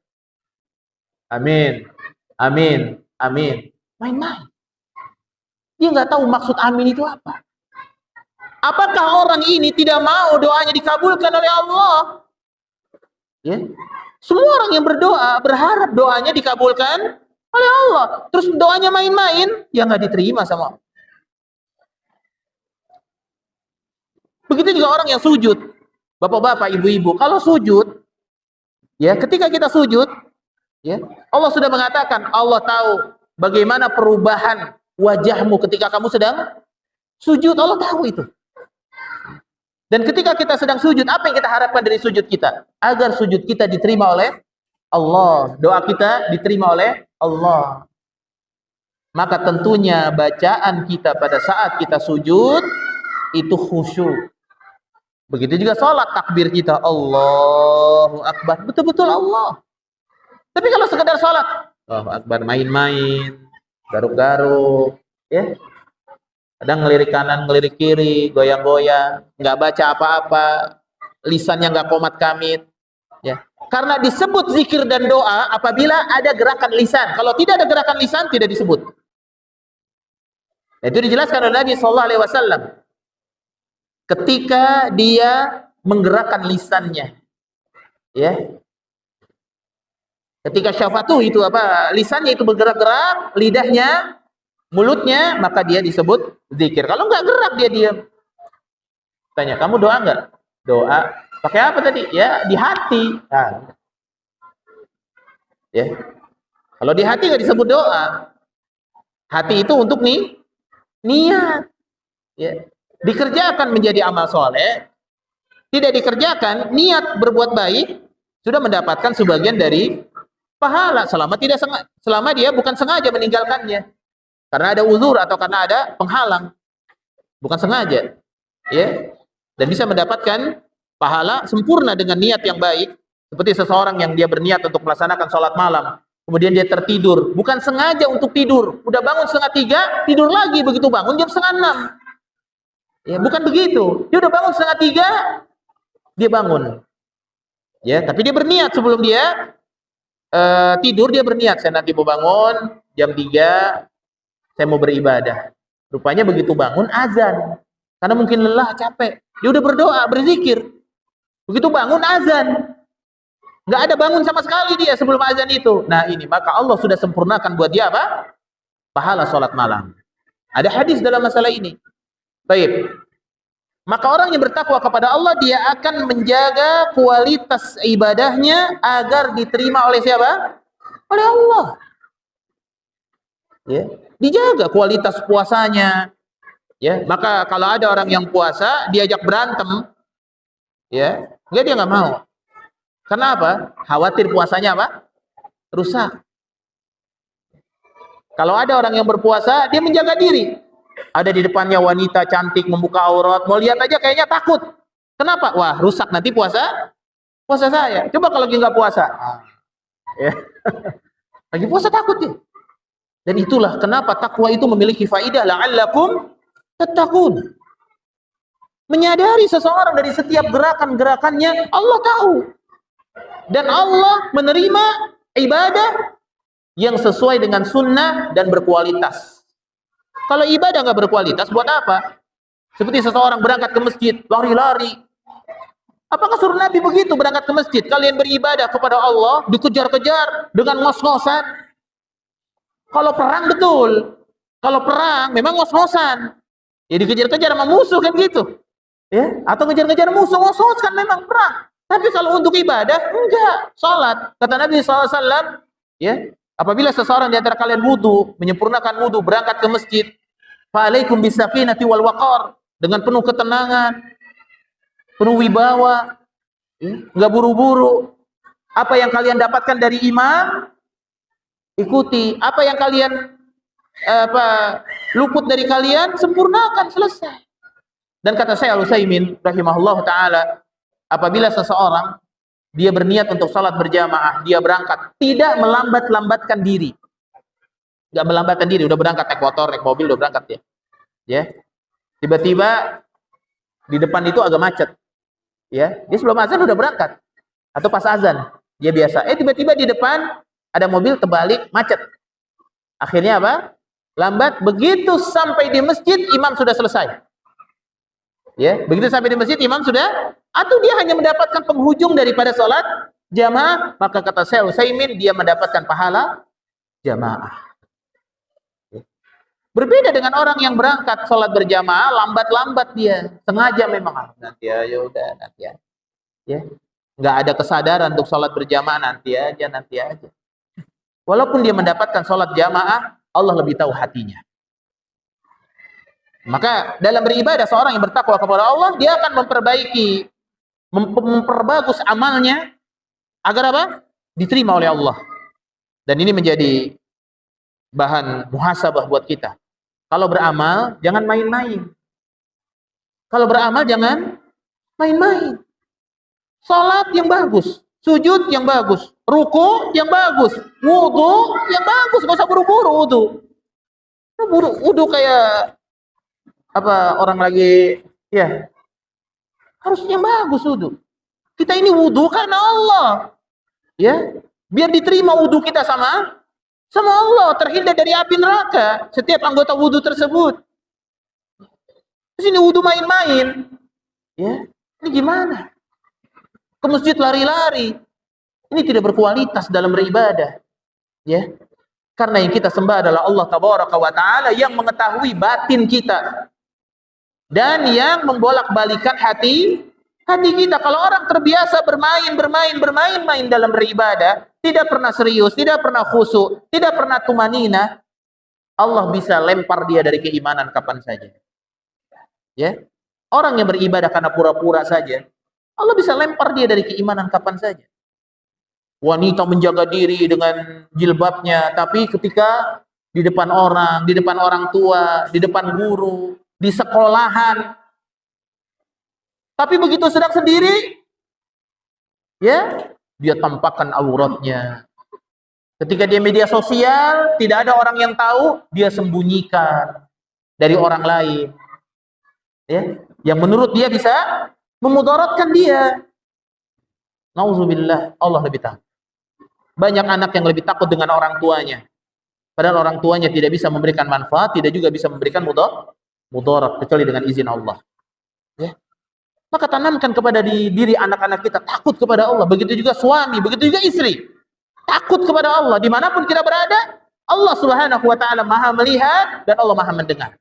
amin, amin, amin, main-main. Dia nggak tahu maksud amin itu apa. Apakah orang ini tidak mau doanya dikabulkan oleh Allah? Ya, semua orang yang berdoa berharap doanya dikabulkan oleh Allah. Terus doanya main-main, ya nggak diterima sama Allah. Begitu juga orang yang sujud. Bapak-bapak, ibu-ibu, kalau sujud, ya ketika kita sujud, ya Allah sudah mengatakan, Allah tahu bagaimana perubahan wajahmu ketika kamu sedang sujud. Allah tahu itu. Dan ketika kita sedang sujud, apa yang kita harapkan dari sujud kita? Agar sujud kita diterima oleh Allah. Doa kita diterima oleh Allah. Maka tentunya bacaan kita pada saat kita sujud itu khusyuk. Begitu juga sholat, takbir kita Allahu Akbar, betul-betul Allah. Tapi kalau sekedar sholat, Allahu Akbar, main-main, garuk-garuk, ya, kadang ngelirik kanan, ngelirik kiri, goyang-goyang, nggak baca apa-apa, lisannya nggak komat kamit, ya. Karena disebut zikir dan doa apabila ada gerakan lisan. Kalau tidak ada gerakan lisan, tidak disebut. Itu dijelaskan oleh Nabi Sallallahu Alaihi Wasallam. Ketika dia menggerakkan lisannya, ya. Ketika syafatu itu lisannya itu bergerak-gerak, lidahnya, mulutnya, maka dia disebut zikir. Kalau nggak gerak dia diam. Tanya, kamu doa nggak? Doa. Pakai apa tadi? Ya di hati. Nah. Ya. Kalau di hati nggak disebut doa. Hati itu untuk niat. Ya. Dikerjakan menjadi amal soleh. Tidak dikerjakan, niat berbuat baik sudah mendapatkan sebagian dari pahala selama dia bukan sengaja meninggalkannya. Karena ada uzur atau karena ada penghalang. Bukan sengaja. Ya. Dan bisa mendapatkan pahala sempurna dengan niat yang baik. Seperti seseorang yang dia berniat untuk melaksanakan sholat malam. Kemudian dia tertidur. Bukan sengaja untuk tidur. Udah bangun 2:30, tidur lagi. Begitu bangun jam 5:30. Ya, bukan begitu. Dia udah bangun 2:30, dia bangun. Ya, tapi dia berniat sebelum dia tidur, dia berniat. Saya nanti mau bangun jam 3, saya mau beribadah. Rupanya begitu bangun azan. Karena mungkin lelah, capek. Dia udah berdoa, berzikir. Begitu bangun azan. Nggak ada bangun sama sekali dia sebelum azan itu. Nah ini, maka Allah sudah sempurnakan buat dia apa? Pahala sholat malam. Ada hadis dalam masalah ini. Baik. Maka orang yang bertakwa kepada Allah, dia akan menjaga kualitas ibadahnya agar diterima oleh siapa? Oleh Allah. Ya. Dijaga kualitas puasanya. Ya, maka kalau ada orang yang puasa diajak berantem, ya, dia nggak mau. Kenapa? Khawatir puasanya apa? Rusak. Kalau ada orang yang berpuasa, dia menjaga diri. Ada di depannya wanita cantik membuka aurat, mau lihat aja kayaknya takut. Kenapa? Wah, rusak nanti puasa saya. Coba kalau lagi nggak puasa. Ya. Lagi puasa takut ya. Dan itulah kenapa takwa itu memiliki faidah, la'allakum tattaqun. Menyadari seseorang dari setiap gerakan-gerakannya, Allah tahu. Dan Allah menerima ibadah yang sesuai dengan sunnah dan berkualitas. Kalau ibadah nggak berkualitas, buat apa? Seperti seseorang berangkat ke masjid, lari-lari. Apakah suruh Nabi begitu berangkat ke masjid? Kalian beribadah kepada Allah, dikejar-kejar dengan ngos-ngosan. Kalau perang betul. Kalau perang memang ngos-ngosan. Ya dikejar-kejar sama musuh kan gitu. Ya, atau ngejar-ngejar musuh, ngos-ngos kan memang perang. Tapi kalau untuk ibadah, enggak. Salat. Kata Nabi SAW, ya, apabila seseorang di antara kalian wudu, menyempurnakan wudu, berangkat ke masjid, fa'alaikum bisakinati wal waqar, dengan penuh ketenangan, penuh wibawa, enggak buru-buru. Apa yang kalian dapatkan dari imam, ikuti. Apa yang kalian luput dari kalian, sempurnakan, selesai. Dan kata saya Al-Utsaimin rahimahullah taala, apabila seseorang dia berniat untuk salat berjamaah, dia berangkat, tidak melambat-lambatkan diri. Enggak melambatkan diri, udah berangkat naik motor, naik mobil, udah berangkat ya. Ya. Tiba-tiba di depan itu agak macet. Ya, dia sebelum azan udah berangkat. Atau pas azan, dia biasa. Tiba-tiba di depan ada mobil terbalik, macet. Akhirnya apa? Lambat. Begitu sampai di masjid, imam sudah selesai. Ya, begitu sampai di masjid imam sudah, atau dia hanya mendapatkan penghujung daripada salat jamaah, maka kata saya Utsaimin, dia mendapatkan pahala jamaah. Ya. Berbeda dengan orang yang berangkat salat berjamaah lambat-lambat, dia sengaja memang nanti ya udah nanti ya. Ya. Enggak ada kesadaran untuk salat berjamaah, nanti aja. Walaupun dia mendapatkan salat jamaah, Allah lebih tahu hatinya. Maka dalam beribadah seorang yang bertakwa kepada Allah, dia akan memperbagus amalnya agar apa? Diterima oleh Allah. Dan ini menjadi bahan muhasabah buat kita. Kalau beramal jangan main-main. Kalau beramal jangan main-main. Salat yang bagus, sujud yang bagus, ruku yang bagus, wudu yang bagus, enggak usah buru-buru wudu. Wudu kayak orang lagi ya harusnya bagus wudu. Kita ini wudu karena Allah. Ya, biar diterima wudu kita sama Allah, terhindar dari api neraka setiap anggota wudu tersebut. Terus ini wudu main-main. Ya, ini gimana? Ke masjid lari-lari. Ini tidak berkualitas dalam beribadah. Ya. Karena yang kita sembah adalah Allah Tabaraka wa Ta'ala yang mengetahui batin kita. Dan yang membolak-balikan hati kita. Kalau orang terbiasa bermain dalam beribadah, tidak pernah serius, tidak pernah khusyuk, tidak pernah tumanina, Allah bisa lempar dia dari keimanan kapan saja. Ya. Orang yang beribadah karena pura-pura saja, Allah bisa lempar dia dari keimanan kapan saja. Wanita menjaga diri dengan jilbabnya, tapi ketika di depan orang tua, di depan guru, di sekolahan, tapi begitu sedang sendiri, ya, dia tampakkan auratnya. Ketika dia media sosial, tidak ada orang yang tahu, dia sembunyikan dari orang lain. Ya, yang menurut dia bisa memudaratkan dia. Nauzubillah, Allah lebih tahu. Banyak anak yang lebih takut dengan orang tuanya. Padahal orang tuanya tidak bisa memberikan manfaat, tidak juga bisa memberikan mudarat kecuali dengan izin Allah. Ya. Maka tanamkan kepada diri anak-anak kita takut kepada Allah. Begitu juga suami, begitu juga istri. Takut kepada Allah. Dimanapun kita berada, Allah Subhanahu wa Ta'ala Maha melihat dan Allah Maha mendengar.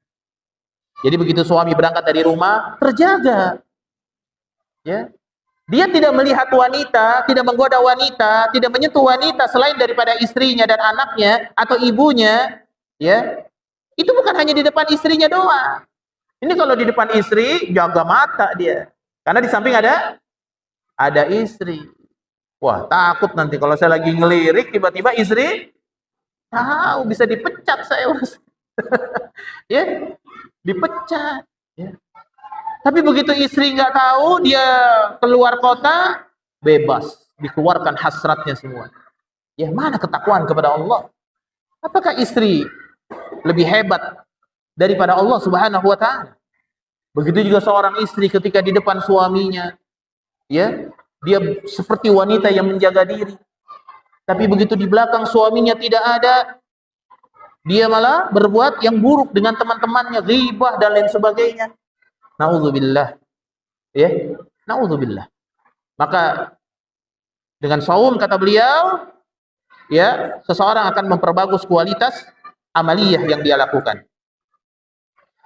Jadi begitu suami berangkat dari rumah, terjaga. Ya. Dia tidak melihat wanita, tidak menggoda wanita, tidak menyentuh wanita selain daripada istrinya dan anaknya atau ibunya, ya. Itu bukan hanya di depan istrinya doang. Ini kalau di depan istri, jaga mata dia. Karena di samping ada istri. Wah, takut nanti kalau saya lagi ngelirik tiba-tiba istri tahu, bisa dipecat saya. Ya. dipecat. Ya. Tapi begitu istri nggak tahu, dia keluar kota, bebas, dikeluarkan hasratnya semua. Ya, mana ketakwaan kepada Allah? Apakah istri lebih hebat daripada Allah Subhanahu wa taala? Begitu juga seorang istri ketika di depan suaminya, ya, dia seperti wanita yang menjaga diri. Tapi begitu di belakang suaminya tidak ada, dia malah berbuat yang buruk dengan teman-temannya, ghibah dan lain sebagainya. Nauzubillah. Ya, nauzubillah. Maka dengan saum, kata beliau, ya, seseorang akan memperbagus kualitas amaliyah yang dia lakukan.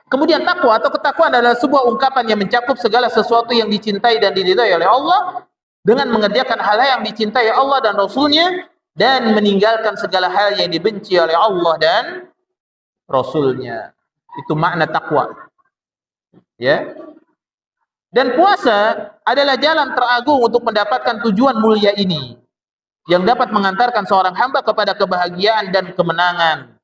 Kemudian takwa atau ketakwaan adalah sebuah ungkapan yang mencakup segala sesuatu yang dicintai dan diridhai oleh Allah dengan mengerjakan hal-hal yang dicintai Allah dan Rasulnya dan meninggalkan segala hal yang dibenci oleh Allah dan Rasulnya. Itu makna takwa. Ya. Dan puasa adalah jalan teragung untuk mendapatkan tujuan mulia ini yang dapat mengantarkan seorang hamba kepada kebahagiaan dan kemenangan.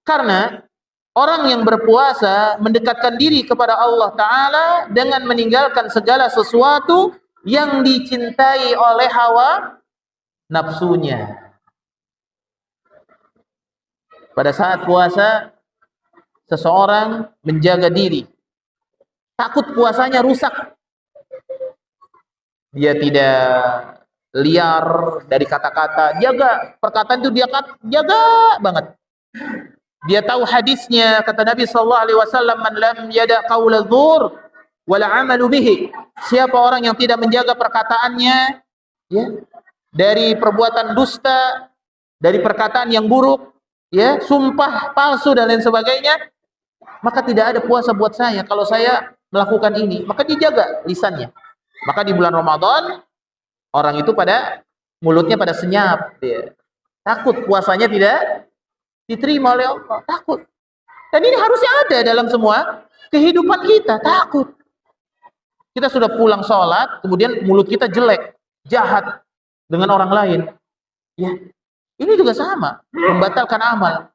Karena orang yang berpuasa mendekatkan diri kepada Allah Ta'ala dengan meninggalkan segala sesuatu yang dicintai oleh hawa nafsunya. Pada saat puasa, seseorang menjaga diri. Takut puasanya rusak. Dia tidak liar dari kata-kata. Jaga. Perkataan itu dia jaga banget. Dia tahu hadisnya, kata Nabi SAW, man lam yada qawla dzur wala amalu bihi. Siapa orang yang tidak menjaga perkataannya, ya, dari perbuatan dusta, dari perkataan yang buruk, ya, sumpah palsu dan lain sebagainya, maka tidak ada puasa buat saya kalau saya melakukan ini. Maka dijaga lisannya. Maka di bulan Ramadan orang itu pada mulutnya pada senyap, dia takut puasanya tidak diterima oleh Allah, takut. Dan ini harusnya ada dalam semua kehidupan kita, takut. Kita sudah pulang sholat, kemudian mulut kita jelek, jahat dengan orang lain. Ya, ini juga sama, membatalkan amal.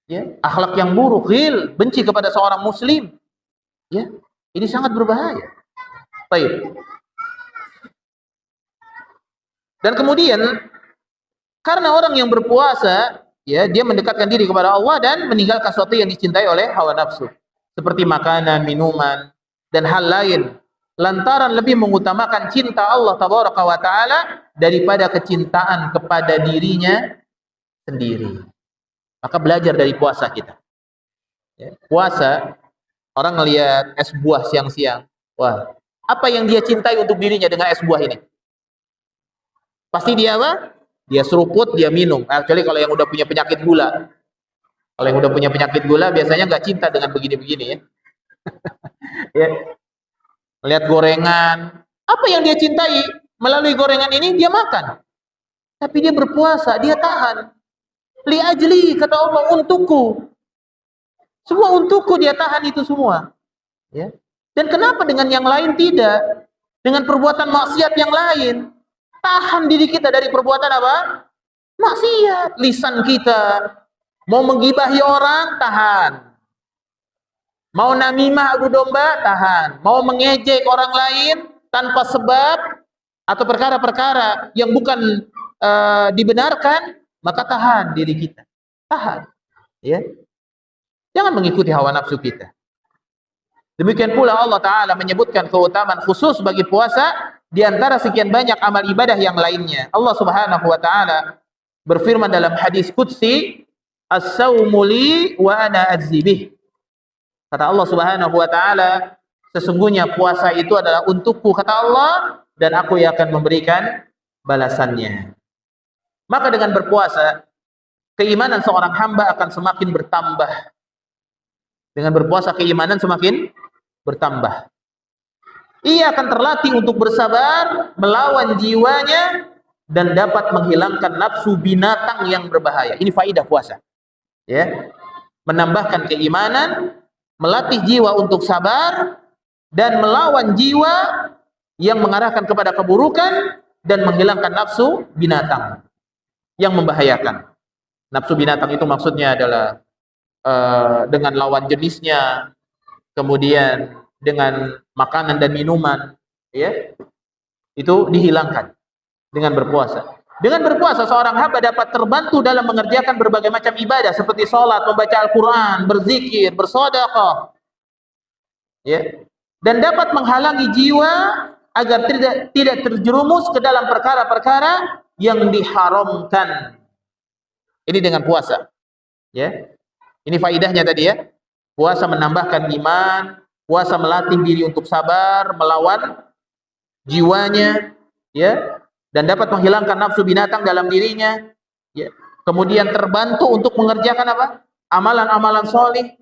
Ya, akhlak yang buruk, ghil, benci kepada seorang muslim. Ya, ini sangat berbahaya. Baik. Dan kemudian karena orang yang berpuasa, ya, dia mendekatkan diri kepada Allah dan meninggalkan sesuatu yang dicintai oleh hawa nafsu, seperti makanan, minuman, dan hal lain, lantaran lebih mengutamakan cinta Allah Tabaraka wa Ta'ala daripada kecintaan kepada dirinya sendiri. Maka belajar dari puasa kita. Ya, puasa, orang ngelihat es buah siang-siang, wah, apa yang dia cintai untuk dirinya dengan es buah ini? Pasti dia apa? Dia seruput, dia minum. Kecuali kalau yang udah punya penyakit gula. Kalau yang udah punya penyakit gula biasanya nggak cinta dengan begini-begini, ya. Ya. Lihat gorengan, apa yang dia cintai melalui gorengan ini dia makan. Tapi dia berpuasa, dia tahan. Li ajli, kata Allah, untukku. Semua untukku dia tahan itu semua. Ya. Dan kenapa dengan yang lain tidak? Dengan perbuatan maksiat yang lain. Tahan diri kita dari perbuatan apa? Maksiat. Lisan kita mau menggibahi orang, tahan. Mau namimah, adu domba, tahan. Mau mengejek orang lain tanpa sebab atau perkara-perkara yang bukan dibenarkan, maka tahan diri kita. Tahan. Ya. Jangan mengikuti hawa nafsu kita. Demikian pula Allah Ta'ala menyebutkan keutamaan khusus bagi puasa di antara sekian banyak amal ibadah yang lainnya. Allah Subhanahu wa Ta'ala berfirman dalam hadis qudsi, as-sawmu li wa ana azibih. Kata Allah Subhanahu wa Ta'ala, sesungguhnya puasa itu adalah untukku, kata Allah, dan aku yang akan memberikan balasannya. Maka dengan berpuasa, keimanan seorang hamba akan semakin bertambah. Dengan berpuasa, keimanan semakin bertambah. Ia akan terlatih untuk bersabar melawan jiwanya dan dapat menghilangkan nafsu binatang yang berbahaya. Ini faidah puasa. Ya. Menambahkan keimanan, melatih jiwa untuk sabar dan melawan jiwa yang mengarahkan kepada keburukan dan menghilangkan nafsu binatang yang membahayakan. Nafsu binatang itu maksudnya adalah dengan lawan jenisnya, kemudian dengan makanan dan minuman, ya, itu dihilangkan dengan berpuasa. Dengan berpuasa seorang hamba dapat terbantu dalam mengerjakan berbagai macam ibadah seperti sholat, membaca Al-Quran, berzikir, bersedekah, ya, dan dapat menghalangi jiwa agar tidak terjerumus ke dalam perkara-perkara yang diharamkan. Ini dengan puasa, ya. Ini faidahnya tadi, ya. Puasa menambahkan iman, puasa melatih diri untuk sabar melawan jiwanya, ya, dan dapat menghilangkan nafsu binatang dalam dirinya, ya. Kemudian terbantu untuk mengerjakan apa? Amalan-amalan solih,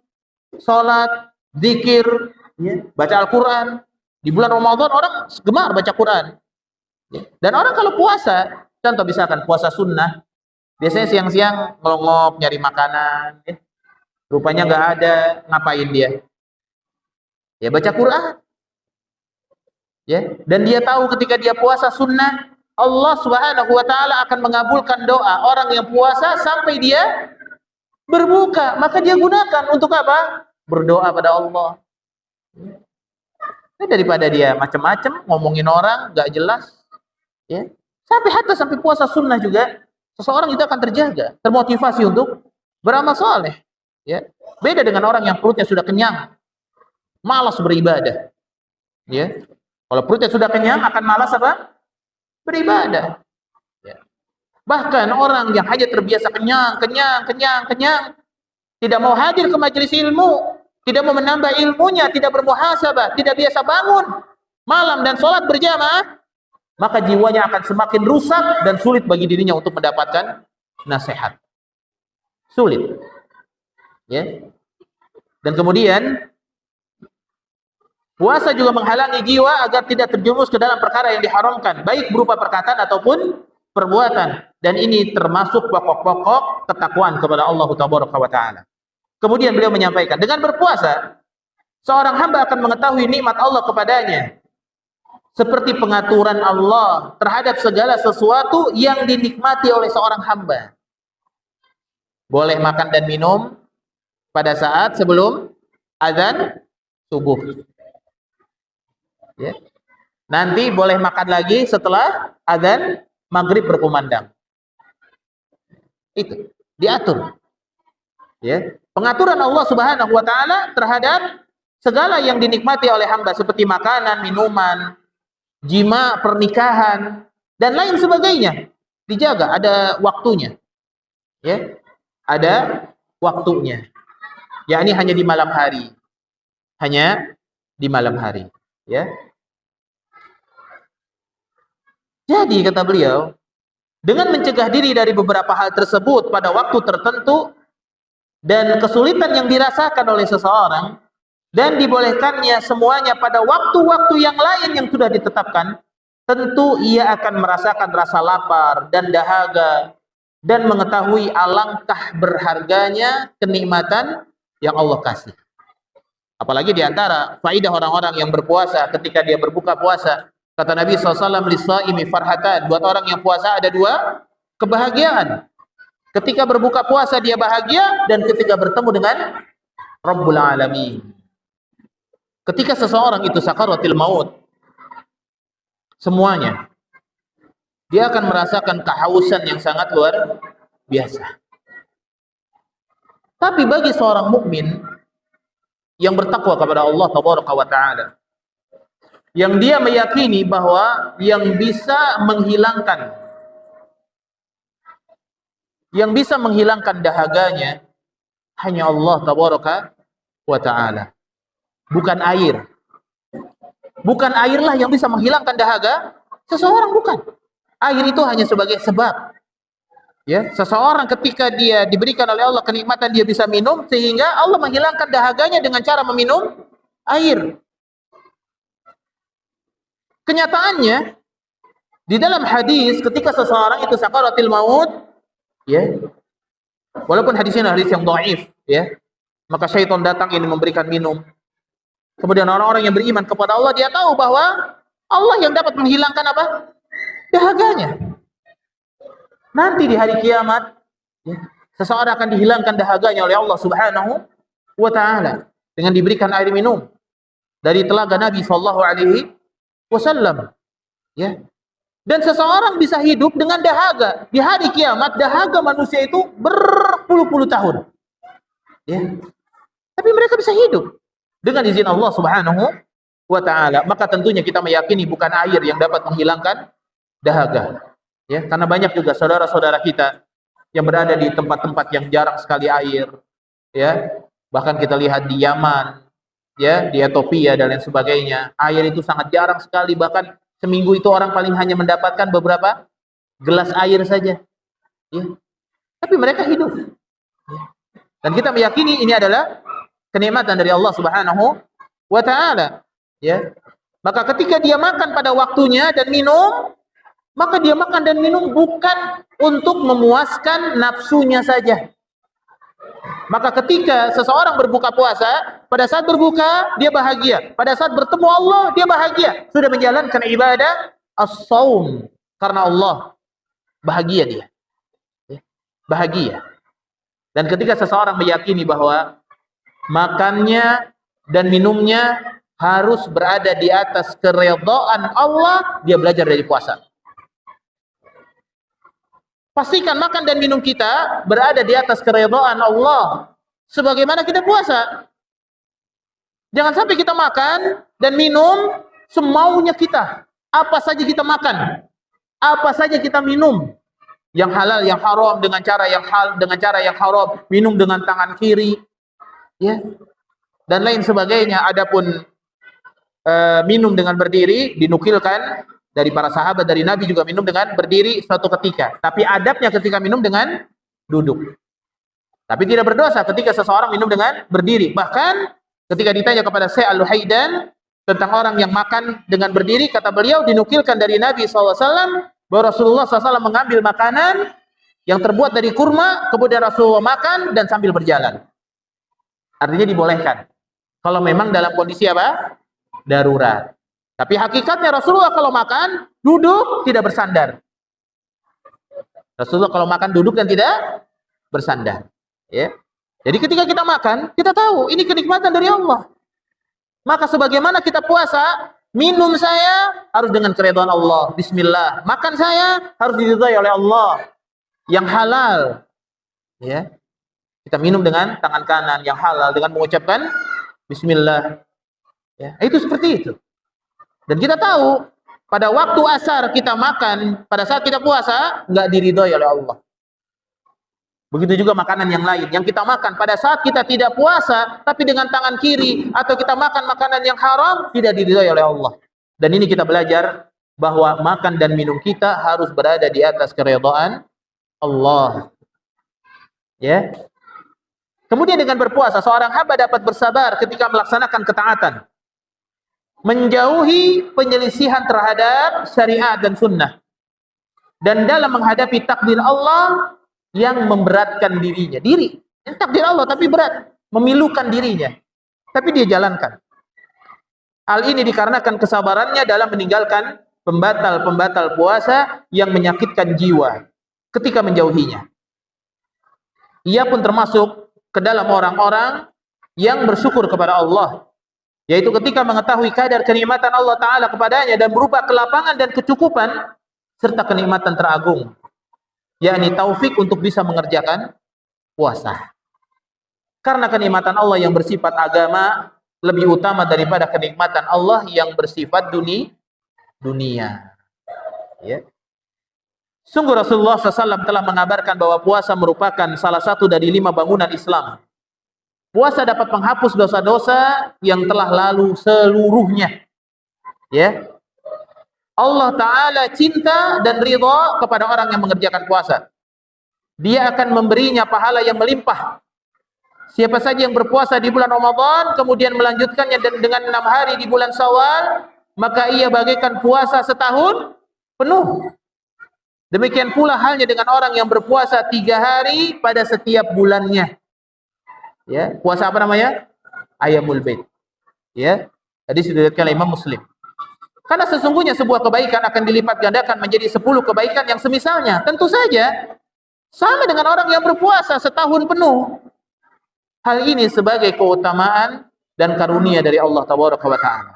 sholat, zikir, ya, baca Al-Quran. Di bulan Ramadan orang gemar baca Quran, ya. Dan orang kalau puasa, contoh misalkan puasa sunnah, biasanya siang-siang ngelongok nyari makanan, ya. Rupanya nggak ada, ngapain dia? Ya baca Quran, ya. Dan dia tahu ketika dia puasa sunnah, Allah Subhanahu wa taala akan mengabulkan doa orang yang puasa sampai dia berbuka. Maka dia gunakan untuk apa? Berdoa pada Allah. Nah, daripada dia macam-macam ngomongin orang nggak jelas, ya. Sampai puasa sunnah juga seseorang itu akan terjaga, termotivasi untuk beramal soleh, ya. Beda dengan orang yang perutnya sudah kenyang, malas beribadah, ya. Kalau perutnya sudah kenyang akan malas apa? Beribadah, ya. Bahkan orang yang hanya terbiasa kenyang, tidak mau hadir ke majelis ilmu, tidak mau menambah ilmunya, tidak bermuhasabah, tidak biasa bangun malam dan sholat berjamaah, maka jiwanya akan semakin rusak dan sulit bagi dirinya untuk mendapatkan nasihat. Sulit, ya. Dan kemudian puasa juga menghalangi jiwa agar tidak terjerumus ke dalam perkara yang diharamkan, baik berupa perkataan ataupun perbuatan. Dan ini termasuk pokok-pokok ketakwaan kepada Allah Taala. Kemudian beliau menyampaikan, dengan berpuasa, seorang hamba akan mengetahui nikmat Allah kepadanya, seperti pengaturan Allah terhadap segala sesuatu yang dinikmati oleh seorang hamba. Boleh makan dan minum pada saat sebelum azan subuh, ya. Nanti boleh makan lagi setelah azan maghrib berkumandang. Itu diatur, ya. Pengaturan Allah Subhanahu wa taala terhadap segala yang dinikmati oleh hamba seperti makanan, minuman, jima, pernikahan, dan lain sebagainya. Dijaga, ada waktunya, ya. Ada waktunya. Yakni hanya di malam hari. Hanya di malam hari, ya. Jadi kata beliau, dengan mencegah diri dari beberapa hal tersebut pada waktu tertentu dan kesulitan yang dirasakan oleh seseorang, dan dibolehkannya semuanya pada waktu-waktu yang lain yang sudah ditetapkan, tentu ia akan merasakan rasa lapar dan dahaga dan mengetahui alangkah berharganya kenikmatan yang Allah kasih. Apalagi di antara faidah orang-orang yang berpuasa ketika dia berbuka puasa, kata Nabi SAW, "Lis-shaimi farhatan." Buat orang yang puasa ada dua kebahagiaan. Ketika berbuka puasa dia bahagia, dan ketika bertemu dengan Rabbul Alamin. Ketika seseorang itu sakaratil maut, semuanya, dia akan merasakan kehausan yang sangat luar biasa. Tapi bagi seorang mukmin yang bertakwa kepada Allah Tabaraka wa Ta'ala, yang dia meyakini bahwa yang bisa menghilangkan dahaganya hanya Allah Tabaraka wa Ta'ala, bukan air. Bukan airlah yang bisa menghilangkan dahaga seseorang, bukan. Air itu hanya sebagai sebab, ya. Seseorang ketika dia diberikan oleh Allah kenikmatan, dia bisa minum, sehingga Allah menghilangkan dahaganya dengan cara meminum air. Kenyataannya di dalam hadis ketika seseorang itu sakaratil maut, ya, walaupun hadisnya hadis yang dhaif, ya, maka syaitan datang ini memberikan minum. Kemudian orang-orang yang beriman kepada Allah, dia tahu bahwa Allah yang dapat menghilangkan apa? Dahaganya. Nanti di hari kiamat, ya, seseorang akan dihilangkan dahaganya oleh Allah Subhanahu wa taala dengan diberikan air minum dari telaga Nabi sallallahu alaihi wasallam. Ya. Dan seseorang bisa hidup dengan dahaga. Di hari kiamat dahaga manusia itu berpuluh-puluh tahun. Ya. Tapi mereka bisa hidup dengan izin Allah Subhanahu wa taala. Maka tentunya kita meyakini bukan air yang dapat menghilangkan dahaga. Ya, karena banyak juga saudara-saudara kita yang berada di tempat-tempat yang jarang sekali air, ya. Bahkan kita lihat di Yaman, ya, di Ethiopia dan lain sebagainya, air itu sangat jarang sekali, bahkan seminggu itu orang paling hanya mendapatkan beberapa gelas air saja. Ya. Tapi mereka hidup. Ya. Dan kita meyakini ini adalah kenikmatan dari Allah Subhanahu wa taala, ya. Maka ketika dia makan pada waktunya dan minum, maka dia makan dan minum bukan untuk memuaskan nafsunya saja. Maka ketika seseorang berbuka puasa, pada saat berbuka dia bahagia, pada saat bertemu Allah dia bahagia, sudah menjalankan ibadah as-saum karena Allah, bahagia dia. Bahagia. Dan ketika seseorang meyakini bahwa makannya dan minumnya harus berada di atas keridhaan Allah, dia belajar dari puasa. Pastikan makan dan minum kita berada di atas keridhaan Allah sebagaimana kita puasa. Jangan sampai kita makan dan minum semaunya kita. Apa saja kita makan, apa saja kita minum, yang halal, yang haram dengan cara yang haram, minum dengan tangan kiri, ya, dan lain sebagainya. Adapun minum dengan berdiri dinukilkan dari para sahabat, dari Nabi juga minum dengan berdiri suatu ketika. Tapi adabnya ketika minum dengan duduk. Tapi tidak berdosa ketika seseorang minum dengan berdiri. Bahkan ketika ditanya kepada Syekh Al-Luhaidan tentang orang yang makan dengan berdiri, kata beliau dinukilkan dari Nabi SAW bahwa Rasulullah SAW mengambil makanan yang terbuat dari kurma, kemudian Rasulullah makan dan sambil berjalan. Artinya dibolehkan. Kalau memang dalam kondisi apa? Darurat. Tapi hakikatnya Rasulullah kalau makan, duduk, tidak bersandar. Rasulullah kalau makan, duduk dan tidak bersandar. Ya. Jadi ketika kita makan, kita tahu ini kenikmatan dari Allah. Maka sebagaimana kita puasa, minum saya harus dengan keridhaan Allah. Bismillah. Makan saya harus diridhai oleh Allah. Yang halal. Ya. Kita minum dengan tangan kanan yang halal dengan mengucapkan Bismillah. Ya. Itu seperti itu. Dan kita tahu, pada waktu asar kita makan, pada saat kita puasa, nggak diridhoi oleh Allah. Begitu juga makanan yang lain. Yang kita makan pada saat kita tidak puasa, tapi dengan tangan kiri, atau kita makan makanan yang haram, tidak diridhoi oleh Allah. Dan ini kita belajar, bahwa makan dan minum kita harus berada di atas keridhaan Allah. Ya. Kemudian dengan berpuasa, seorang hamba dapat bersabar ketika melaksanakan ketaatan. Menjauhi penyelisihan terhadap syariat dan sunnah, dan dalam menghadapi takdir Allah yang memberatkan dirinya. Takdir Allah tapi berat, memilukan dirinya, tapi dia jalankan. Hal ini dikarenakan kesabarannya dalam meninggalkan pembatal-pembatal puasa yang menyakitkan jiwa ketika menjauhinya. Ia pun termasuk ke dalam orang-orang yang bersyukur kepada Allah, yaitu ketika mengetahui kadar kenikmatan Allah Ta'ala kepadanya dan berupa kelapangan dan kecukupan, serta kenikmatan teragung, yakni taufik untuk bisa mengerjakan puasa. Karena kenikmatan Allah yang bersifat agama lebih utama daripada kenikmatan Allah yang bersifat dunia. Ya. Sungguh Rasulullah SAW telah mengabarkan bahwa puasa merupakan salah satu dari 5 bangunan Islam. Puasa dapat menghapus dosa-dosa yang telah lalu seluruhnya. Ya. Allah Ta'ala cinta dan ridha kepada orang yang mengerjakan puasa. Dia akan memberinya pahala yang melimpah. Siapa saja yang berpuasa di bulan Ramadan, kemudian melanjutkannya dengan 6 hari di bulan Syawal, maka ia bagaikan puasa setahun penuh. Demikian pula halnya dengan orang yang berpuasa 3 hari pada setiap bulannya. Ya, puasa apa namanya? Ayyamul Bait. Ya. Tadi sudah diriwayatkan oleh Imam Muslim. Karena sesungguhnya sebuah kebaikan akan dilipat gandakan menjadi 10 kebaikan yang semisalnya. Tentu saja sama dengan orang yang berpuasa setahun penuh. Hal ini sebagai keutamaan dan karunia dari Allah Tabaraka wa Ta'ala.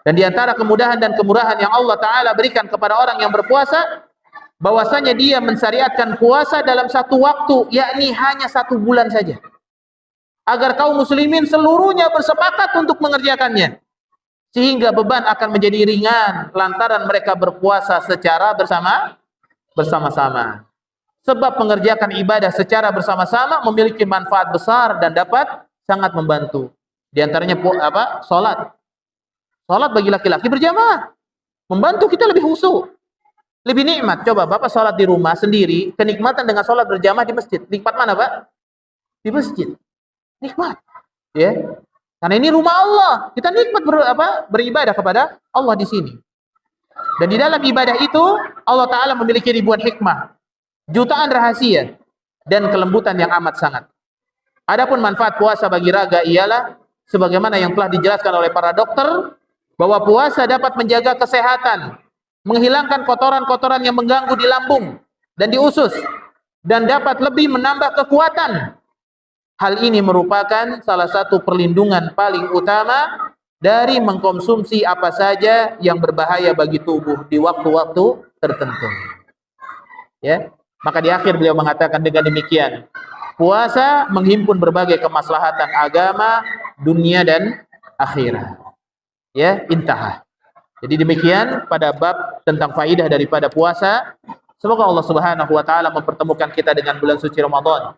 Dan di antara kemudahan dan kemurahan yang Allah Ta'ala berikan kepada orang yang berpuasa, bahwasanya dia mensyariatkan puasa dalam satu waktu, yakni hanya 1 bulan saja. Agar kaum muslimin seluruhnya bersepakat untuk mengerjakannya. Sehingga beban akan menjadi ringan lantaran mereka berpuasa secara bersama-sama. Sebab mengerjakan ibadah secara bersama-sama memiliki manfaat besar dan dapat sangat membantu. Di antaranya salat. Salat bagi laki-laki berjamaah membantu kita lebih khusyuk, lebih nikmat. Coba Bapak salat di rumah sendiri, kenikmatan dengan salat berjamaah di masjid. Nikmat mana, Pak? Di masjid. Nikmat. Ya. Karena ini rumah Allah. Kita nikmat beribadah kepada Allah di sini. Dan di dalam ibadah itu Allah Ta'ala memiliki ribuan hikmah, jutaan rahasia, dan kelembutan yang amat sangat. Adapun manfaat puasa bagi raga ialah sebagaimana yang telah dijelaskan oleh para dokter, bahwa puasa dapat menjaga kesehatan, menghilangkan kotoran-kotoran yang mengganggu di lambung dan di usus, dan dapat lebih menambah kekuatan. Hal ini merupakan salah satu perlindungan paling utama dari mengkonsumsi apa saja yang berbahaya bagi tubuh di waktu-waktu tertentu. Ya, maka di akhir beliau mengatakan dengan demikian, puasa menghimpun berbagai kemaslahatan agama, dunia dan akhirat. Ya, intaha. Jadi demikian pada bab tentang faidah daripada puasa. Semoga Allah Subhanahu wa taala mempertemukan kita dengan bulan suci Ramadan.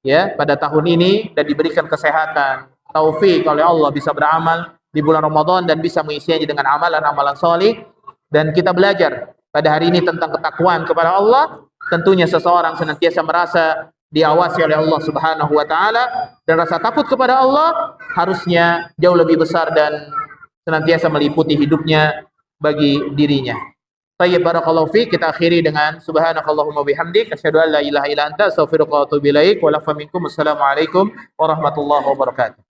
Ya, pada tahun ini dan diberikan kesehatan, taufik oleh Allah bisa beramal di bulan Ramadan dan bisa mengisinya dengan amalan-amalan salih. Dan kita belajar pada hari ini tentang ketakwaan kepada Allah. Tentunya seseorang senantiasa merasa diawasi oleh Allah Subhanahu wa taala, dan rasa takut kepada Allah harusnya jauh lebih besar dan senantiasa meliputi hidupnya bagi dirinya. Tayyib, barakallahu fiik. Kita akhiri dengan subhanakallahumma bihamdik asyhadu an la ilaha illa anta astaghfiruka wa atubu ilaik. Wa lakum minkum. Assalamualaikum warahmatullahi wabarakatuh.